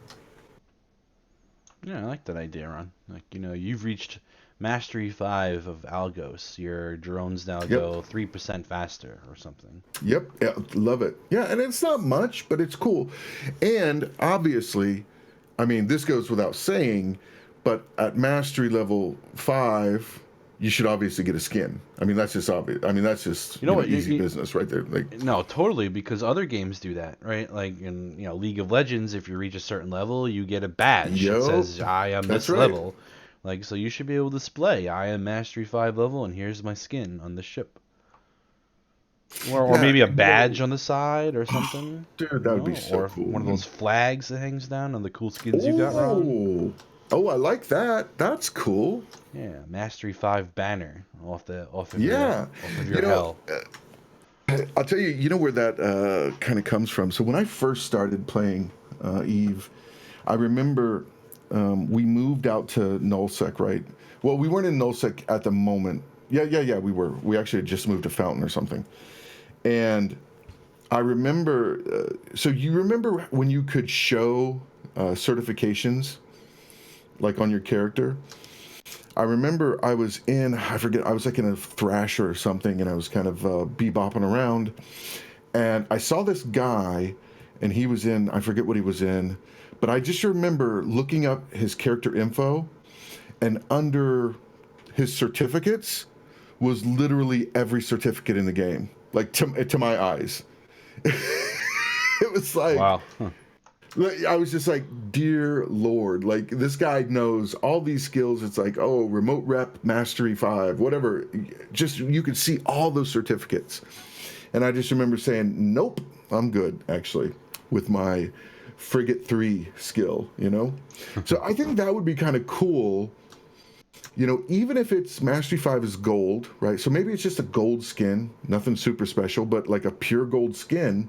S3: Yeah, I like that idea, Ron. Like, you've reached Mastery 5 of Algos. Your drones now go 3% faster or something.
S2: Yep, yeah, love it. Yeah, and it's not much, but it's cool. And obviously, I mean, this goes without saying, but at Mastery level 5, you should obviously get a skin. I mean, that's just obvious. I mean, that's just easy business right there. Like,
S3: no, totally, because other games do that, right? Like in League of Legends, if you reach a certain level, you get a badge that says I am this level. Like, so you should be able to display I am Mastery 5 level, and here's my skin on the ship. Or maybe a badge on the side or something.
S2: Dude, that would be so
S3: or
S2: cool.
S3: One of those flags that hangs down on the cool skins you got, Ron.
S2: Oh, I like that. That's cool.
S3: Yeah, Mastery 5 banner off of
S2: your
S3: hell.
S2: I'll tell you, where that kind of comes from. So when I first started playing Eve, I remember we moved out to Nullsec, right? Well, we weren't in Nullsec at the moment. Yeah, we were. We actually had just moved to Fountain or something. And I remember, so you remember when you could show certifications, like on your character? I remember I was like in a Thrasher or something, and I was kind of bebopping around, and I saw this guy, and he was in, I forget what he was in, but I just remember looking up his character info, and under his certificates was literally every certificate in the game, like to my eyes. It was like,
S3: wow. Huh.
S2: I was just like, dear Lord, like this guy knows all these skills. It's like, oh, remote rep, mastery 5, whatever. Just, you could see all those certificates. And I just remember saying, nope, I'm good, actually, with my Frigate 3 skill, you know? So I think that would be kind of cool, you know, even if it's Mastery 5 is gold, right? So maybe it's just a gold skin, nothing super special, but like a pure gold skin.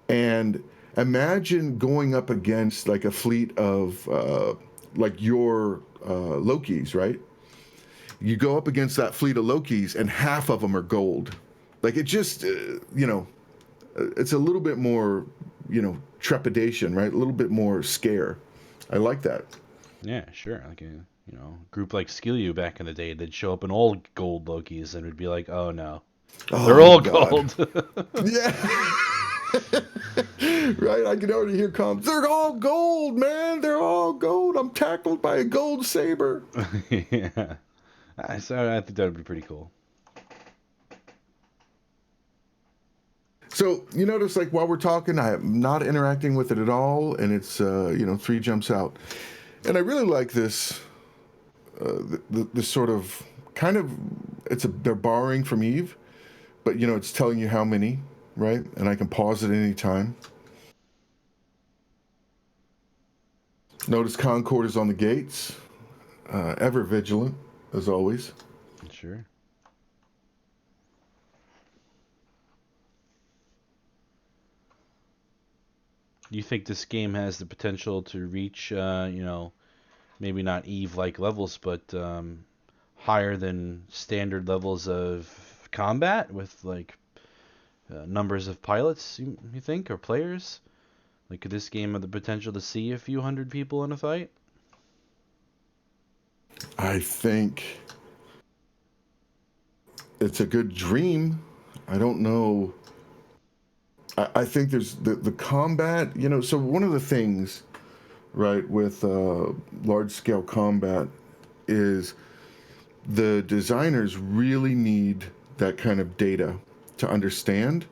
S2: And imagine going up against like a fleet of like your Lokis, right? You go up against that fleet of Lokis, and half of them are gold. Like it just, you know, it's a little bit more, you know, trepidation, right? A little bit more scare. I like that.
S3: Yeah, sure. Like a group like Skillu back in the day, they'd show up in all gold Lokis and it'd be like, oh no, they're
S2: Oh
S3: all
S2: God.
S3: gold.
S2: Yeah. Right. I can already hear comments. They're all gold, man. They're all gold. I'm tackled by a gold saber.
S3: Yeah. So I think that would be pretty cool.
S2: So you notice, like while we're talking, I am not interacting with it at all, and it's you know, 3 jumps out, and I really like this. The sort of kind of they're borrowing from Eve, but you know, it's telling you how many, right? And I can pause it at any time. Notice Concord is on the gates, ever vigilant as always.
S3: Sure. You think this game has the potential to reach, maybe not Eve-like levels, but higher than standard levels of combat with like numbers of pilots? You think, or players? Like, could this game have the potential to see a few hundred people in a fight?
S2: I think it's a good dream. I don't know. I think there's the combat, you know. So one of the things, right, with large scale combat is the designers really need that kind of data to understand,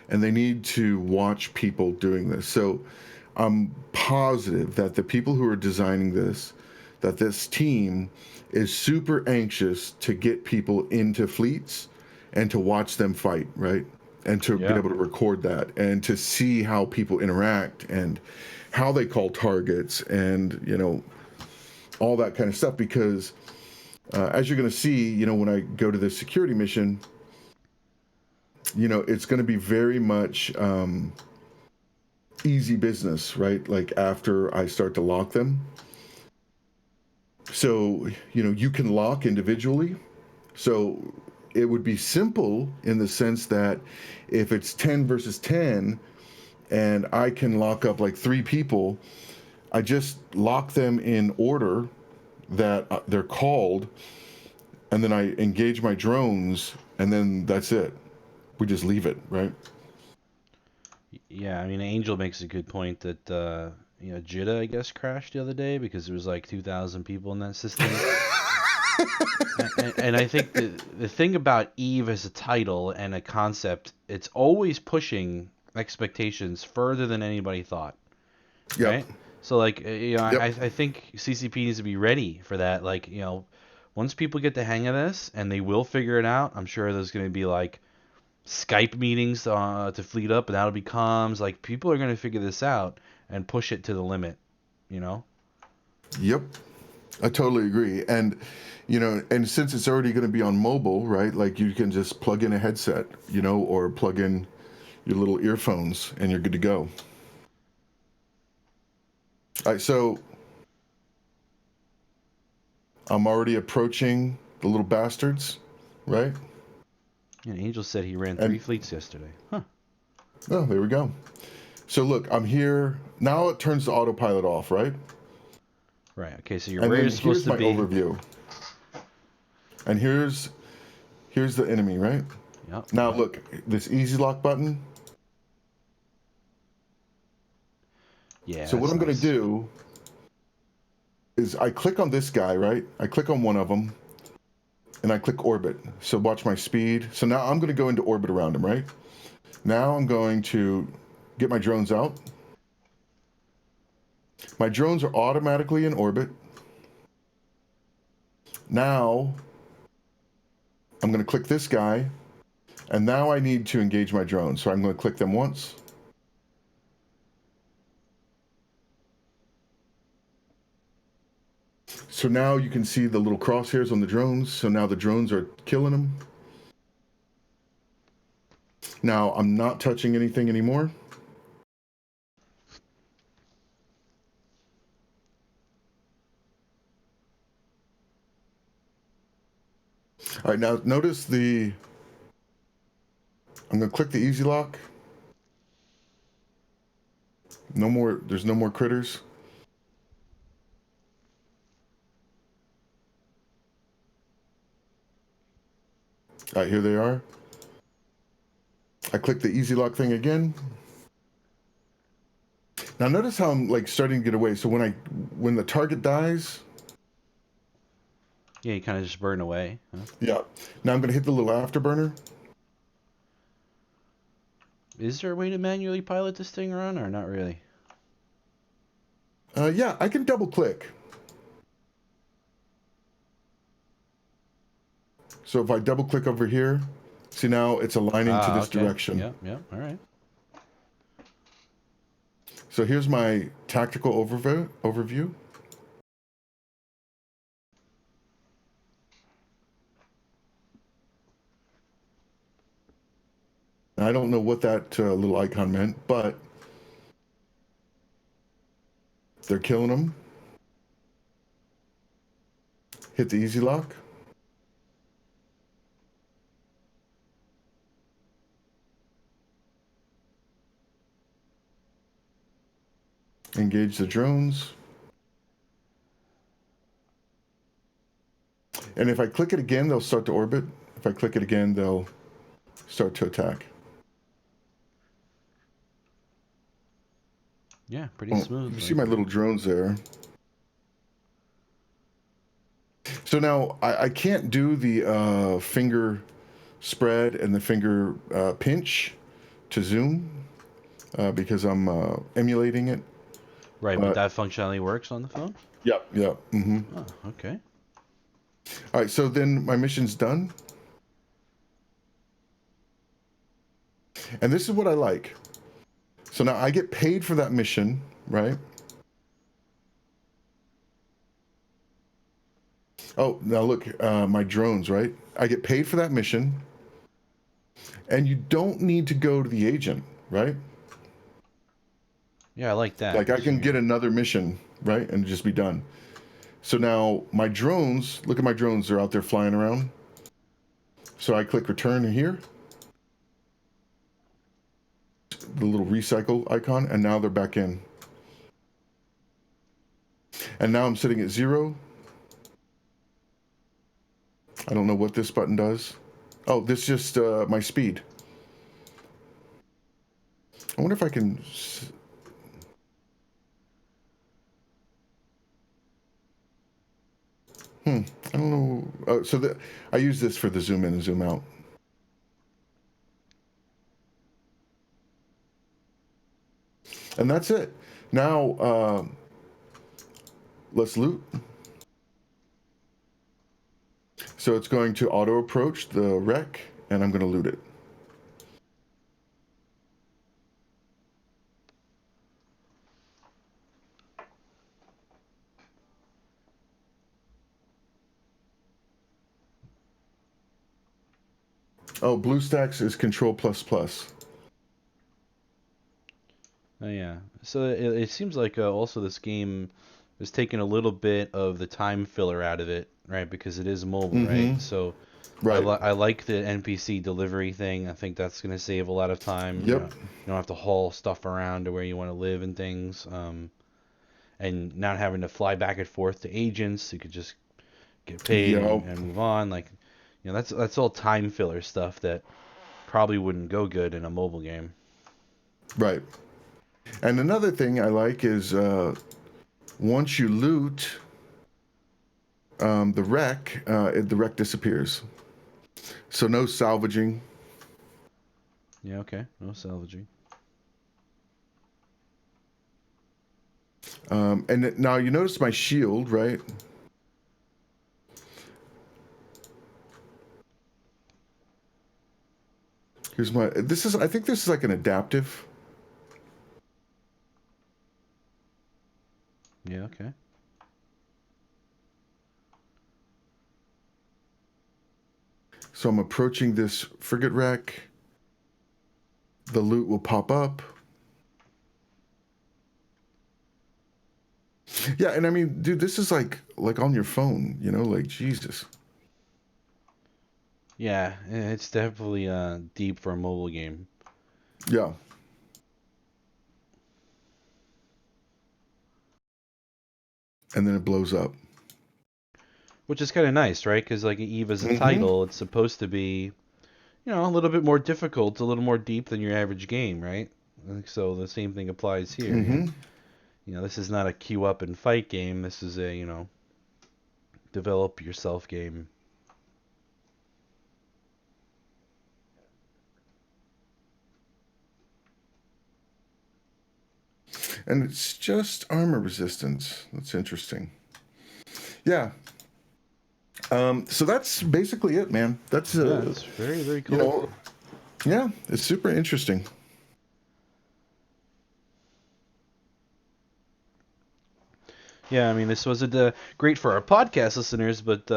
S2: and they need to watch people doing this. So I'm positive that the people who are designing this, that this team is super anxious to get people into fleets and to watch them fight, right? And to be
S3: Yeah.
S2: able to record that and to see how people interact and how they call targets and, you know, all that kind of stuff. Because as you're going to see, you know, when I go to this security mission, you know, it's going to be very much easy business, right? Like after I start to lock them. So, you know, you can lock individually. So it would be simple in the sense that if it's 10 versus 10 and I can lock up like 3 people, I just lock them in order that they're called, and then I engage my drones, and then that's it. We just leave it, right?
S3: Yeah, I mean, Angel makes a good point that Jita, I guess, crashed the other day because there was like 2,000 people in that system. And I think the thing about Eve as a title and a concept, it's always pushing expectations further than anybody thought,
S2: Yep.
S3: right? So like,
S2: Yep.
S3: I think CCP needs to be ready for that. Like, once people get the hang of this, and they will figure it out, I'm sure there's going to be like Skype meetings to fleet up, and that'll be comms. Like, people are going to figure this out and push it to the limit, you know?
S2: Yep. I totally agree. And, you know, and since it's already going to be on mobile, right? Like you can just plug in a headset, you know, or plug in your little earphones and you're good to go. All right, so I'm already approaching the little bastards, right?
S3: And Angel said he ran
S2: And
S3: 3 fleets yesterday. Huh.
S2: oh, there we go. So look, I'm here. Now it turns the autopilot off, right?
S3: Right. Okay, so
S2: And
S3: where
S2: then
S3: you're supposed
S2: here's
S3: to
S2: my
S3: be.
S2: overview. And here's the enemy, right?
S3: Yep.
S2: Now look, this easy lock button.
S3: Yeah.
S2: So what
S3: that's
S2: I'm going
S3: nice.
S2: to do is I click on this guy, right? I click on one of them, and I click orbit. So watch my speed. So now I'm going to go into orbit around him, right? Now I'm going to get my drones out. My drones are automatically in orbit. Now I'm going to click this guy, And now I need to engage my drones. So I'm going to click them once. So now you can see the little crosshairs on the drones. So now the drones are killing them. Now I'm not touching anything anymore. All right, now notice I'm going to click the easy lock. No more, there's no more critters. All right, here they are. I click the easy lock thing again. Now notice how I'm like starting to get away. So when the target dies,
S3: Yeah, you kind of just burn away. Huh?
S2: yeah. Now I'm going to hit the little afterburner.
S3: Is there a way to manually pilot this thing around, or not really?
S2: Yeah, I can double click. So if I double click over here, see now it's aligning to this
S3: Okay.
S2: direction.
S3: Yep, all right.
S2: So here's my tactical overview. I don't know what that little icon meant, but they're killing them. Hit the easy lock. Engage the drones. And if I click it again, they'll start to orbit. If I click it again, they'll start to attack.
S3: Yeah, pretty smooth.
S2: You see my little drones there. So now I can't do the finger spread and the finger pinch to zoom because I'm emulating it.
S3: Right, but that functionality works on the phone?
S2: Yep. Mm-hmm.
S3: Oh, okay.
S2: All right, so then my mission's done. And this is what I like. So now I get paid for that mission, right? Oh, now look, my drones, right? I get paid for that mission. And you don't need to go to the agent, right?
S3: Yeah, I like that.
S2: Like I can get another mission, right? And just be done. So now my drones, look at my drones, they're out there flying around. So I click return here. The little recycle icon, and now they're back in. And now I'm sitting at 0. I don't know what this button does. Oh, this is just my speed. I wonder if I can... I don't know. Oh, so I use this for the zoom in and zoom out. And that's it. Now, let's loot. So it's going to auto approach the wreck, and I'm going to loot it. Oh, BlueStacks is Control++.
S3: Oh yeah. So it seems like also this game is taking a little bit of the time filler out of it, right? Because it is mobile, right? So
S2: Right.
S3: I like the NPC delivery thing. I think that's going to save a lot of time.
S2: Yep.
S3: You don't have to haul stuff around to where you want to live and things. And not having to fly back and forth to agents. You could just get paid and move on. Like, that's all time filler stuff that probably wouldn't go good in a mobile game.
S2: Right. And another thing I like is once you loot the wreck disappears. So no salvaging.
S3: Yeah, okay. No salvaging.
S2: And now you notice my shield, right? Here's my. I think this is like an adaptive.
S3: Yeah, okay.
S2: So I'm approaching this frigate wreck. The loot will pop up. Yeah, and I mean, dude, this is like on your phone, like Jesus.
S3: Yeah, it's definitely deep for a mobile game.
S2: Yeah. And then it blows up.
S3: Which is kind of nice, right? Because like Eve as a
S2: Mm-hmm.
S3: title, it's supposed to be, a little bit more difficult, a little more deep than your average game, right? So the same thing applies here.
S2: Mm-hmm.
S3: This is not a queue up and fight game. This is a, develop yourself game.
S2: And it's just armor resistance. That's interesting. Yeah. So that's basically it, man. That's
S3: It's very, very cool.
S2: Yeah, it's super interesting.
S3: Yeah, I mean, this wasn't great for our podcast listeners, but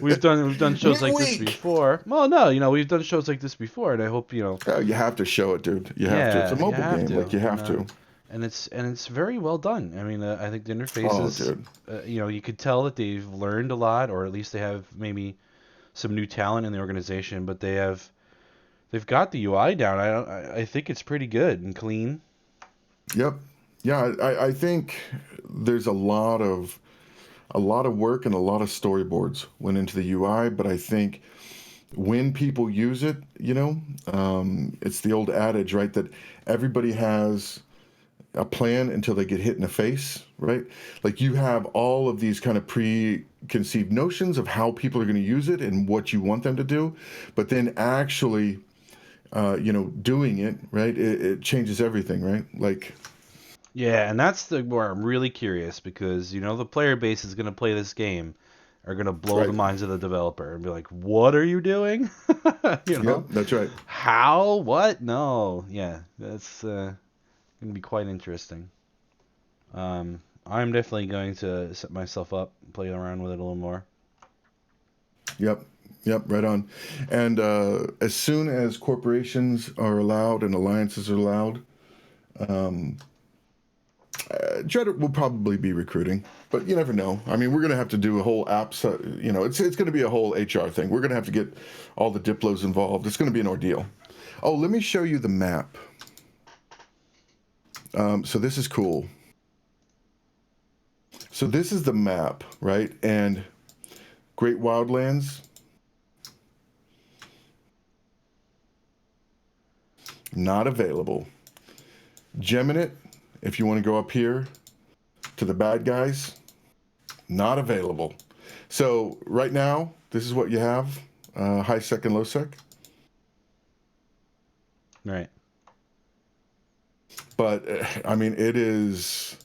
S3: we've done shows like this before. Well, no, we've done shows like this before, and I hope
S2: Oh, you have to show it, dude. You have to. It's a mobile game. Like you have to.
S3: And it's very well done. I mean, I think the interfaces.
S2: Dude.
S3: You could tell that they've learned a lot, or at least they have maybe some new talent in the organization. But they've got the UI down. I think it's pretty good and clean.
S2: Yep. Yeah, I think there's a lot of work and a lot of storyboards went into the UI, but I think when people use it, it's the old adage, right? That everybody has a plan until they get hit in the face, right? Like you have all of these kind of preconceived notions of how people are going to use it and what you want them to do, but then actually, doing it, right? It changes everything, right? Like.
S3: Yeah, and that's where I'm really curious because the player base is going to play this game are going to blow the minds of the developer and be like, "What are you doing?"
S2: Yep, that's right.
S3: How? What? No. Yeah, that's going to be quite interesting. I'm definitely going to set myself up, play around with it a little more.
S2: Yep, right on. And as soon as corporations are allowed and alliances are allowed, Dread will probably be recruiting, but you never know. I mean, we're going to have to do a whole apps. It's going to be a whole HR thing. We're going to have to get all the Diplos involved. It's going to be an ordeal. Oh, let me show you the map. So this is cool. So this is the map, right? And Great Wildlands. Not available. Geminate, if you want to go up here to the bad guys, not available. So right now, this is what you have, high sec and low sec.
S3: Right.
S2: But I mean, it is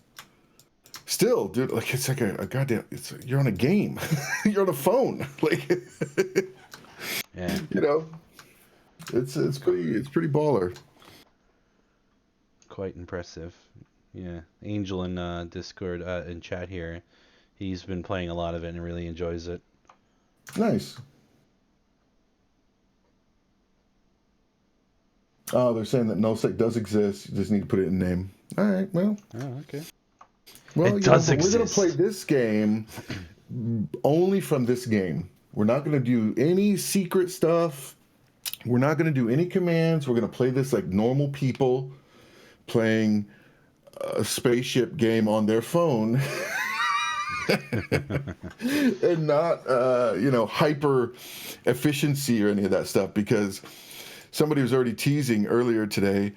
S2: still, dude. Like it's like a goddamn. You're on a game. You're on a phone. Like,
S3: yeah.
S2: It's pretty baller.
S3: Quite impressive. Yeah, Angel in Discord in chat here, he's been playing a lot of it and really enjoys it.
S2: Nice. Oh, they're saying that nullsec does exist. You just need to put it in name. All right. Well.
S3: Oh, okay.
S2: Well,
S3: it does
S2: exist. We're going to play this game only from this game. We're not going to do any secret stuff. We're not going to do any commands. We're going to play this like normal people playing a spaceship game on their phone. And not, hyper efficiency or any of that stuff, because somebody was already teasing earlier today,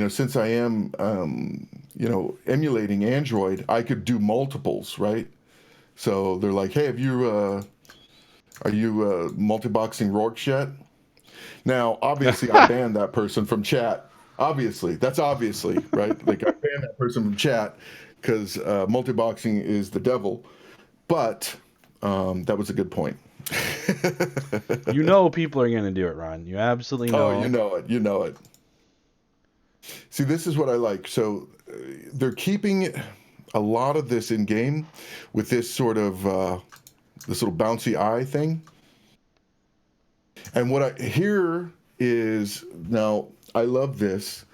S2: since I am, emulating Android, I could do multiples, right? So they're like, hey, are you multi-boxing Rorschach yet? Now, obviously, I banned that person from chat. Obviously, that's obviously, right? Like, I banned that person from chat because multi-boxing is the devil. But that was a good point.
S3: You know people are gonna do it, Ron. You absolutely know.
S2: Oh, you know it. You know it. See, this is what I like. So they're keeping a lot of this in game with this sort of this little bouncy eye thing. And what I hear is now I love this.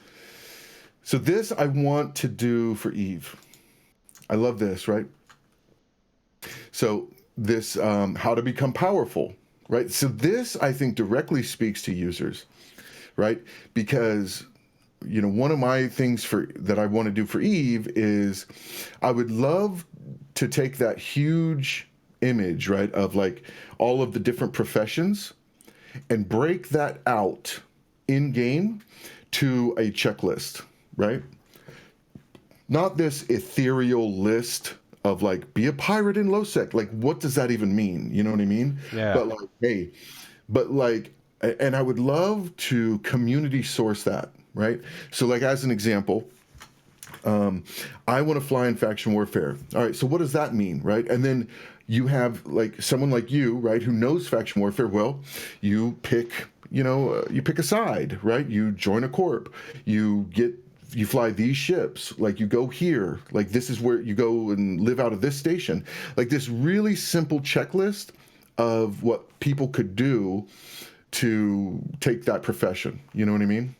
S2: So this I want to do for Eve. I love this, right? So this how to become powerful, right? So this I think directly speaks to users, right? Because one of my things that I want to do for Eve is I would love to take that huge image, right, of like all of the different professions and break that out in game to a checklist, right? Not this ethereal list of like be a pirate in low sec. Like what does that even mean? You know what I mean?
S3: Yeah.
S2: But like, hey, and I would love to community source that, right? So like as an example, I want to fly in faction warfare. All right, so what does that mean, right? And then you have like someone like you, right, who knows faction warfare well. You pick, you pick a side, right? You join a corp. You fly these ships. Like you go here. Like this is where you go and live out of this station. Like this really simple checklist of what people could do to take that profession. You know what I mean?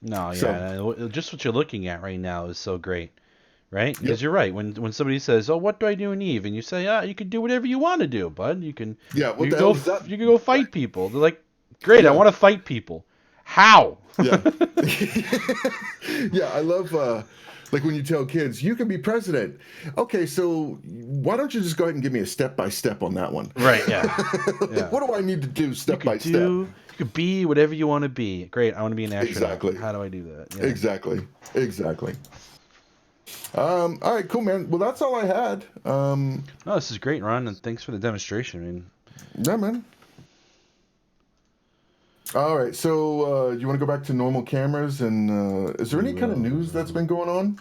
S3: No,
S2: So-
S3: yeah. Just what you're looking at right now is so great, right? Because
S2: Yep.
S3: you're right. When somebody says, "Oh, what do I do in Eve?" and you say, "Ah, you can do whatever you want to do, bud. You can,
S2: Yeah, what
S3: you
S2: the
S3: can
S2: hell
S3: go,
S2: is that?
S3: you can go fight people." They're like, "Great, I
S2: Yeah.
S3: want to fight people. How?"
S2: Yeah. Yeah, I love like when you tell kids you can be president. Okay, so why don't you just go ahead and give me a step by step on that one?
S3: Right? Yeah. Yeah.
S2: What do I need to do step by step?
S3: You could be whatever you want to be. Great, I want to be an astronaut.
S2: Exactly.
S3: How do I do that? Yeah.
S2: Exactly. All right, cool, man. Well, that's all I had.
S3: No, this is great, Ron, and thanks for the demonstration. I mean,
S2: Yeah, man. All right, so you want to go back to normal cameras, and is there any kind of news that's been going on?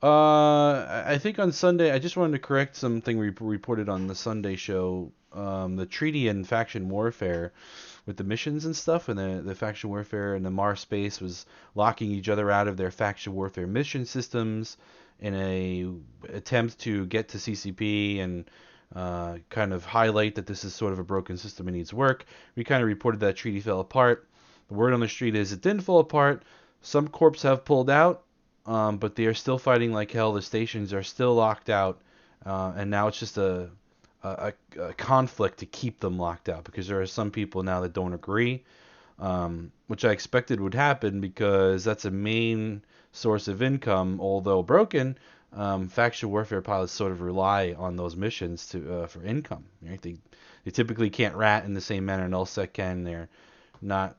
S3: I think on Sunday, I just wanted to correct something we reported on the Sunday show. The treaty and faction warfare with the missions and stuff, and the faction warfare and the Mars space was locking each other out of their faction warfare mission systems in a attempt to get to CCP and kind of highlight that this is sort of a broken system and needs work. We kind of reported that treaty fell apart. The word on the street is it didn't fall apart. Some corps have pulled out, but they are still fighting like hell. The stations are still locked out, and now it's just a conflict to keep them locked out because there are some people now that don't agree, which I expected would happen because that's a main source of income, although broken. Faction warfare pilots sort of rely on those missions to for income. Right? They typically can't rat in the same manner nullsec can. They're not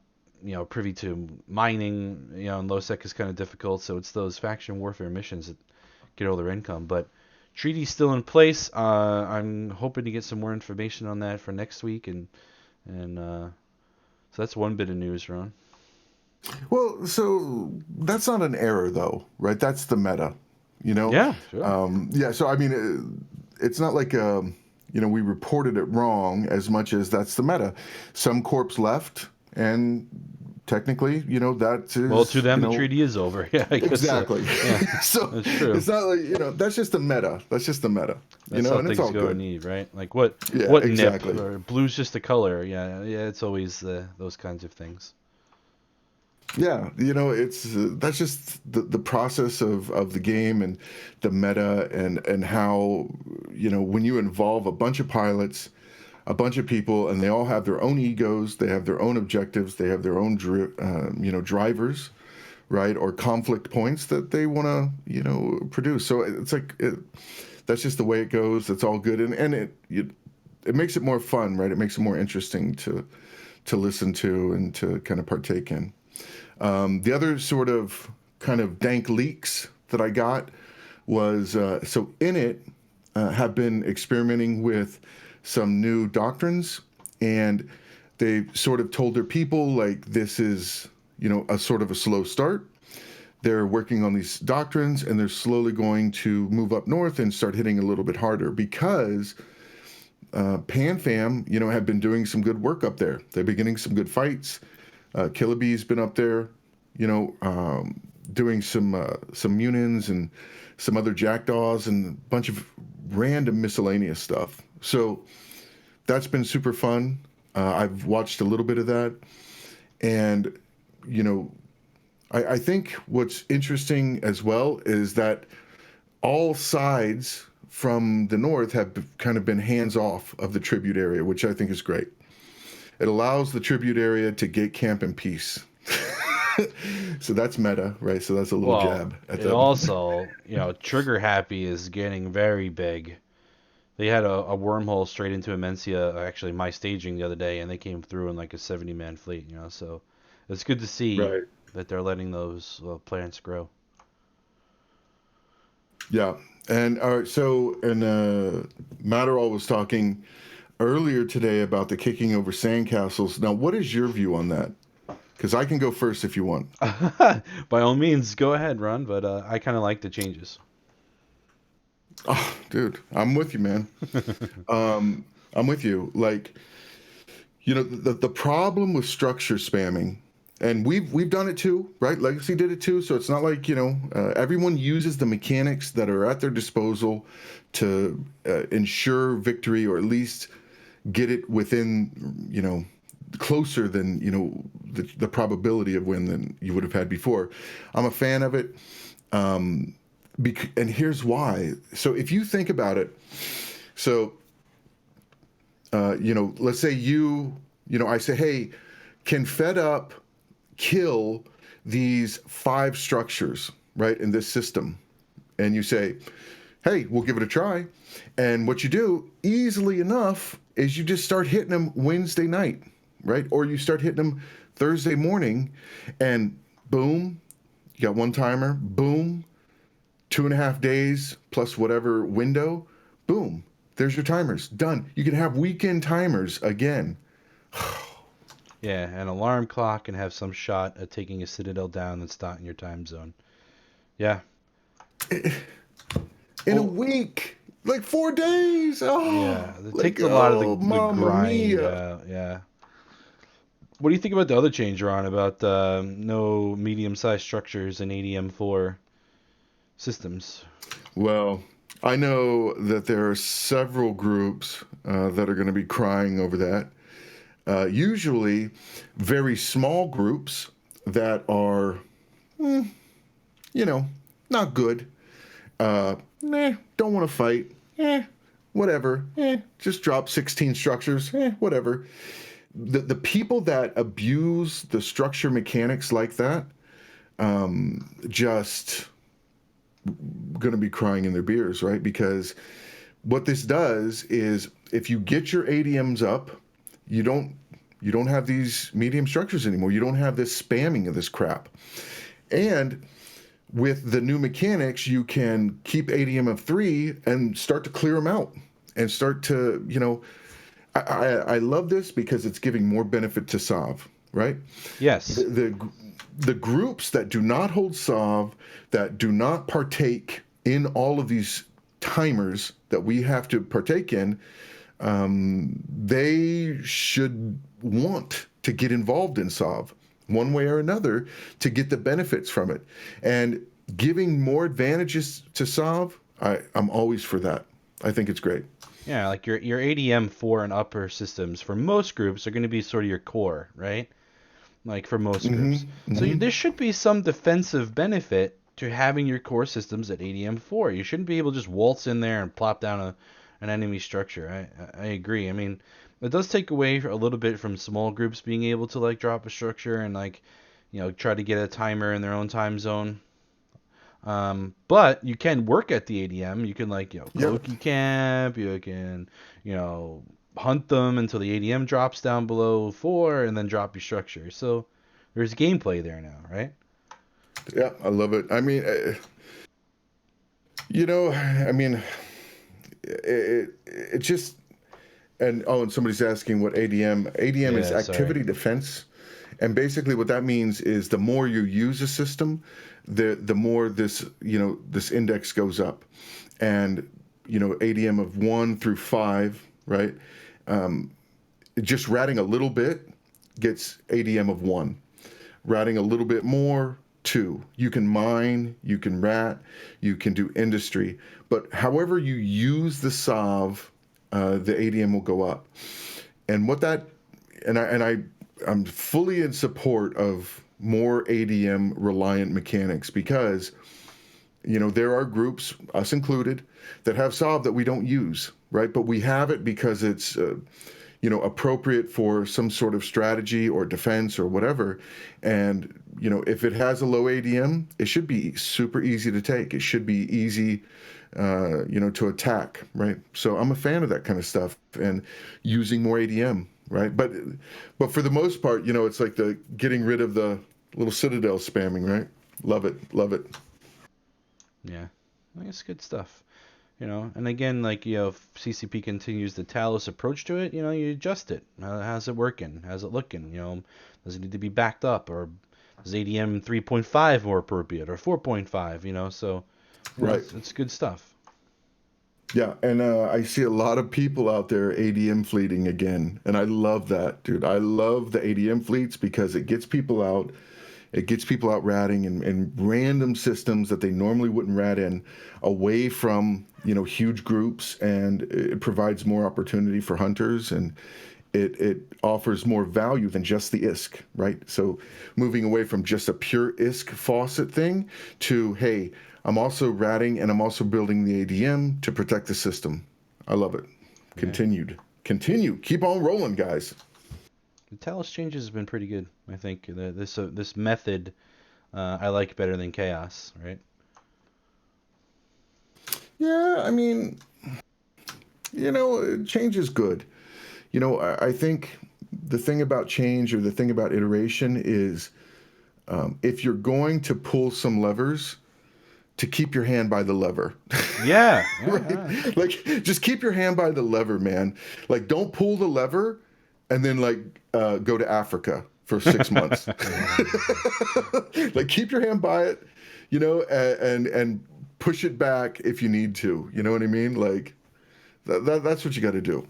S3: privy to mining. And lowsec is kind of difficult, so it's those faction warfare missions that get all their income. But treaty's still in place. I'm hoping to get some more information on that for next week, and so that's one bit of news, Ron.
S2: Well, so that's not an error, though, right? That's the meta,
S3: Yeah, sure.
S2: Yeah. So I mean, it's not like we reported it wrong as much as that's the meta. Some corps left, and technically, that is
S3: Well, to them, the treaty is over. Yeah, I guess
S2: exactly.
S3: Yeah,
S2: so
S3: that's true.
S2: it's not like that's just the meta. That's just the meta.
S3: That's how
S2: and it's
S3: things
S2: all
S3: go
S2: good.
S3: in Eve, right? Like what
S2: Yeah,
S3: exactly.
S2: exactly.
S3: Nip or blue's just a color. Yeah, it's always those kinds of things.
S2: Yeah, it's that's just the process of the game and the meta and how when you involve a bunch of pilots, a bunch of people, and they all have their own egos, they have their own objectives, they have their own drivers, right, or conflict points that they want to produce. So it's like that's just the way it goes. It's all good, and it makes it more fun, right? It makes it more interesting to listen to and to kind of partake in. The other sort of kind of dank leaks that I got was so in it have been experimenting with some new doctrines, and they sort of told their people like this is a sort of a slow start. They're working on these doctrines, and they're slowly going to move up north and start hitting a little bit harder because PanFam, have been doing some good work up there. They've been getting some good fights. Killabee's been up there, doing some Munins and some other Jackdaws and a bunch of random miscellaneous stuff. So that's been super fun. I've watched a little bit of that. And, I think what's interesting as well is that all sides from the north have kind of been hands off of the tribute area, which I think is great. It allows the tribute area to gate camp in peace. So that's meta, right? So that's a little jab at
S3: it
S2: them.
S3: also, Trigger Happy is getting very big. They had a wormhole straight into Imensia, actually my staging the other day, and they came through in like a 70-man fleet, so it's good to see
S2: Right.
S3: that they're letting those plants grow.
S2: Yeah. And Matterall was talking earlier today about the kicking over sandcastles. Now, what is your view on that? Because I can go first if you want.
S3: By all means, go ahead, Ron, but I kind of like the changes.
S2: Oh, dude, I'm with you, man. I'm with you. Like, the problem with structure spamming, and we've done it too, right? Legacy did it too. So it's not like, everyone uses the mechanics that are at their disposal to ensure victory, or at least get it within, closer than, the probability of win than you would have had before. I'm a fan of it. And here's why. So if you think about it, let's say I say, hey, can Fed Up kill these 5 structures, right, in this system? And you say, hey, we'll give it a try. And what you do, easily enough, is you just start hitting them Wednesday night, right? Or you start hitting them Thursday morning, and boom, you got one timer, boom, 2.5 days plus whatever window, boom, there's your timers, done. You can have weekend timers again.
S3: Yeah, an alarm clock and have some shot at taking a citadel down that's not in your time zone. Yeah.
S2: In a week, like 4 days. Oh,
S3: yeah, it takes a lot of the grind
S2: mia.
S3: out. Yeah. What do you think about the other change, Ron, about no medium-sized structures in ADM4 systems?
S2: Well, I know that there are several groups that are going to be crying over that. Usually very small groups that are, not good. Don't want to fight. Whatever. Just drop 16 structures. Whatever. The people that abuse the structure mechanics like that, just going to be crying in their beers, right? Because what this does is, if you get your ADMs up, you don't have these medium structures anymore. You don't have this spamming of this crap. And with the new mechanics, you can keep ADM of 3 and start to clear them out and start to, I love this because it's giving more benefit to Sov, right?
S3: Yes.
S2: The groups that do not hold Sov, that do not partake in all of these timers that we have to partake in, they should want to get involved in Sov one way or another to get the benefits from it. And giving more advantages to Sov, I'm always for that. I think it's great.
S3: Yeah, like your ADM 4 and upper systems for most groups are going to be sort of your core, right? Like for most groups. So there should be some defensive benefit to having your core systems at ADM 4. You shouldn't be able to just waltz in there and plop down an enemy structure. I agree. I mean, it does take away a little bit from small groups being able to like drop a structure and like, try to get a timer in their own time zone. But you can work at the ADM. You can Cloaky camp. You can, hunt them until the ADM drops down below 4 and then drop your structure. So there's gameplay there now, right?
S2: Yeah, I love it. I mean, it just, and somebody's asking what ADM is activity defense. And basically what that means is the more you use a system, the more this index goes up. And, ADM of 1 through 5, right? Just ratting a little bit gets ADM of 1. Ratting a little bit more, 2. You can mine, you can rat, you can do industry, but however you use the SOV, the ADM will go up. And what that, I'm fully in support of more ADM reliant mechanics because, there are groups, us included, that have SOV that we don't use, right? But we have it because it's, appropriate for some sort of strategy or defense or whatever. And, if it has a low ADM, it should be super easy to take. It should be easy, to attack, right? So I'm a fan of that kind of stuff and using more ADM, right? But for the most part, it's like the getting rid of the little citadel spamming, right? Love it.
S3: Yeah, I think it's good stuff. And again, like, if CCP continues the Talos approach to it, you adjust it. How's it working? How's it looking? Does it need to be backed up, or is ADM 3.5 more appropriate, or 4.5? So
S2: Right.
S3: it's good stuff.
S2: Yeah, and I see a lot of people out there ADM fleeting again, and I love that, dude. I love the ADM fleets because it gets people out. It gets people out ratting in random systems that they normally wouldn't rat in, away from huge groups, and it provides more opportunity for hunters, and it offers more value than just the ISK, right? So moving away from just a pure ISK faucet thing to, hey, I'm also ratting and I'm also building the ADM to protect the system. I love it.
S3: Yeah.
S2: Continue. Keep on rolling, guys.
S3: The Talos changes has been pretty good. I think this method I like better than Chaos, right?
S2: Yeah, I mean, change is good. I think the thing about change or the thing about iteration is if you're going to pull some levers, to keep your hand by the lever.
S3: Yeah.
S2: Right? Like, just keep your hand by the lever, man. Like, don't pull the lever and then, go to Africa for 6 months. Like, keep your hand by it, and push it back if you need to. You know what I mean? Like, that's what you got to do.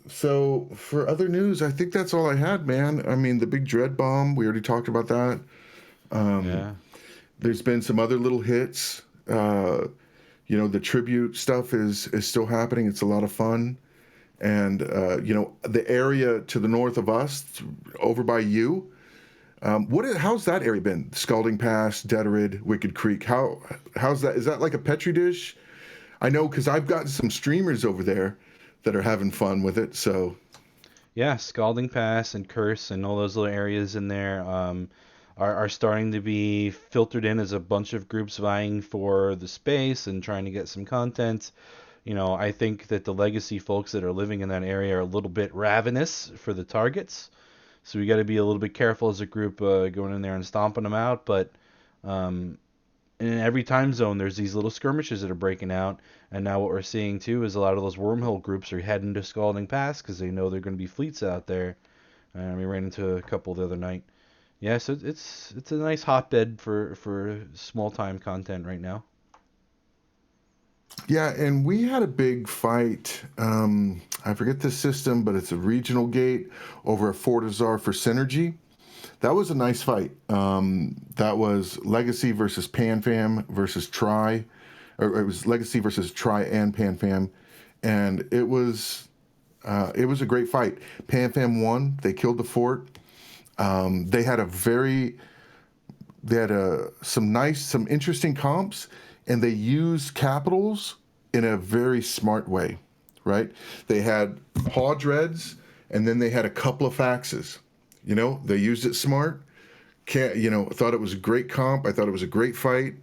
S2: So for other news, I think that's all I had, man. I mean, the big dread bomb, we already talked about that.
S3: Yeah.
S2: There's been some other little hits. The tribute stuff is still happening. It's a lot of fun. And, the area to the north of us, over by you, how's that area been? Scalding Pass, Deterid, Wicked Creek. How's that? Is that like a Petri dish? I know because I've got some streamers over there that are having fun with it. So
S3: Yeah, Scalding Pass and Curse and all those little areas in there are starting to be filtered in as a bunch of groups vying for the space and trying to get some content. I think that the legacy folks that are living in that area are a little bit ravenous for the targets. So we got to be a little bit careful as a group going in there and stomping them out. But in every time zone, there's these little skirmishes that are breaking out. And now what we're seeing too is a lot of those wormhole groups are heading to Scalding Pass because they know there are going to be fleets out there. And we ran into a couple the other night. Yeah, so it's a nice hotbed for small time content right now.
S2: yeah, and we had a big fight. I forget the system, but it's a regional gate over a Fortizar for Synergy. That was a nice fight. That was Legacy versus PanFam versus Tri, or it was Legacy versus Tri and PanFam, and it was a great fight. PanFam won. They killed the fort. They had some interesting comps, and they used capitals in a very smart way, right? They had paw dreads, and then they had a couple of faxes. They used it smart. Thought it was a great comp. I thought it was a great fight.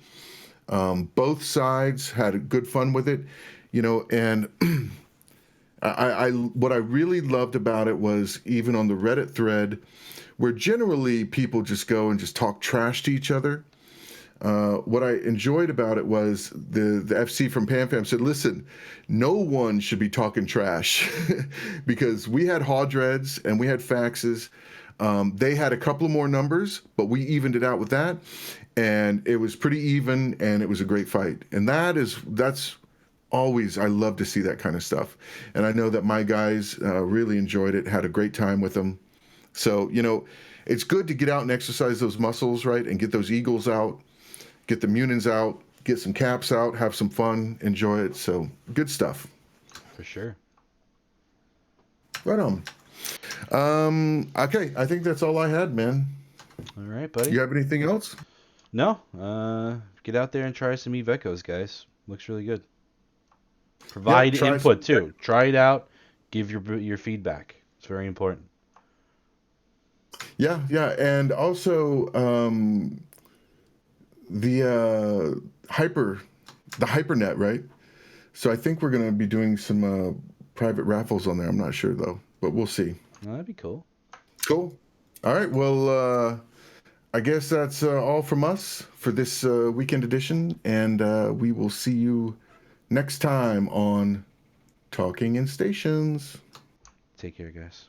S2: Both sides had good fun with it, and I what I really loved about it was even on the Reddit thread, where generally people just go and just talk trash to each other. What I enjoyed about it was the FC from PanFam said, listen, no one should be talking trash because we had Haw dreads and we had faxes. They had a couple of more numbers, but we evened it out with that, and it was pretty even, and it was a great fight. And that's always, I love to see that kind of stuff. And I know that my guys really enjoyed it, had a great time with them. So, it's good to get out and exercise those muscles, right? And get those eagles out, get the munins out, get some caps out, have some fun, enjoy it. So, good stuff.
S3: For sure.
S2: Right on. Okay, I think that's all I had, man.
S3: All right, buddy.
S2: You have anything else?
S3: No. Get out there and try some Eve Echoes, guys. Looks really good. Provide
S2: try
S3: input
S2: some-
S3: too. Try it out. Give your feedback. It's very important.
S2: Yeah, and also the HyperNet, right? So I think we're going to be doing some private raffles on there. I'm not sure though, but we'll see.
S3: Well, that'd be cool.
S2: Cool. All right. Well, I guess that's all from us for this weekend edition, and we will see you next time on Talking in Stations.
S3: Take care, guys.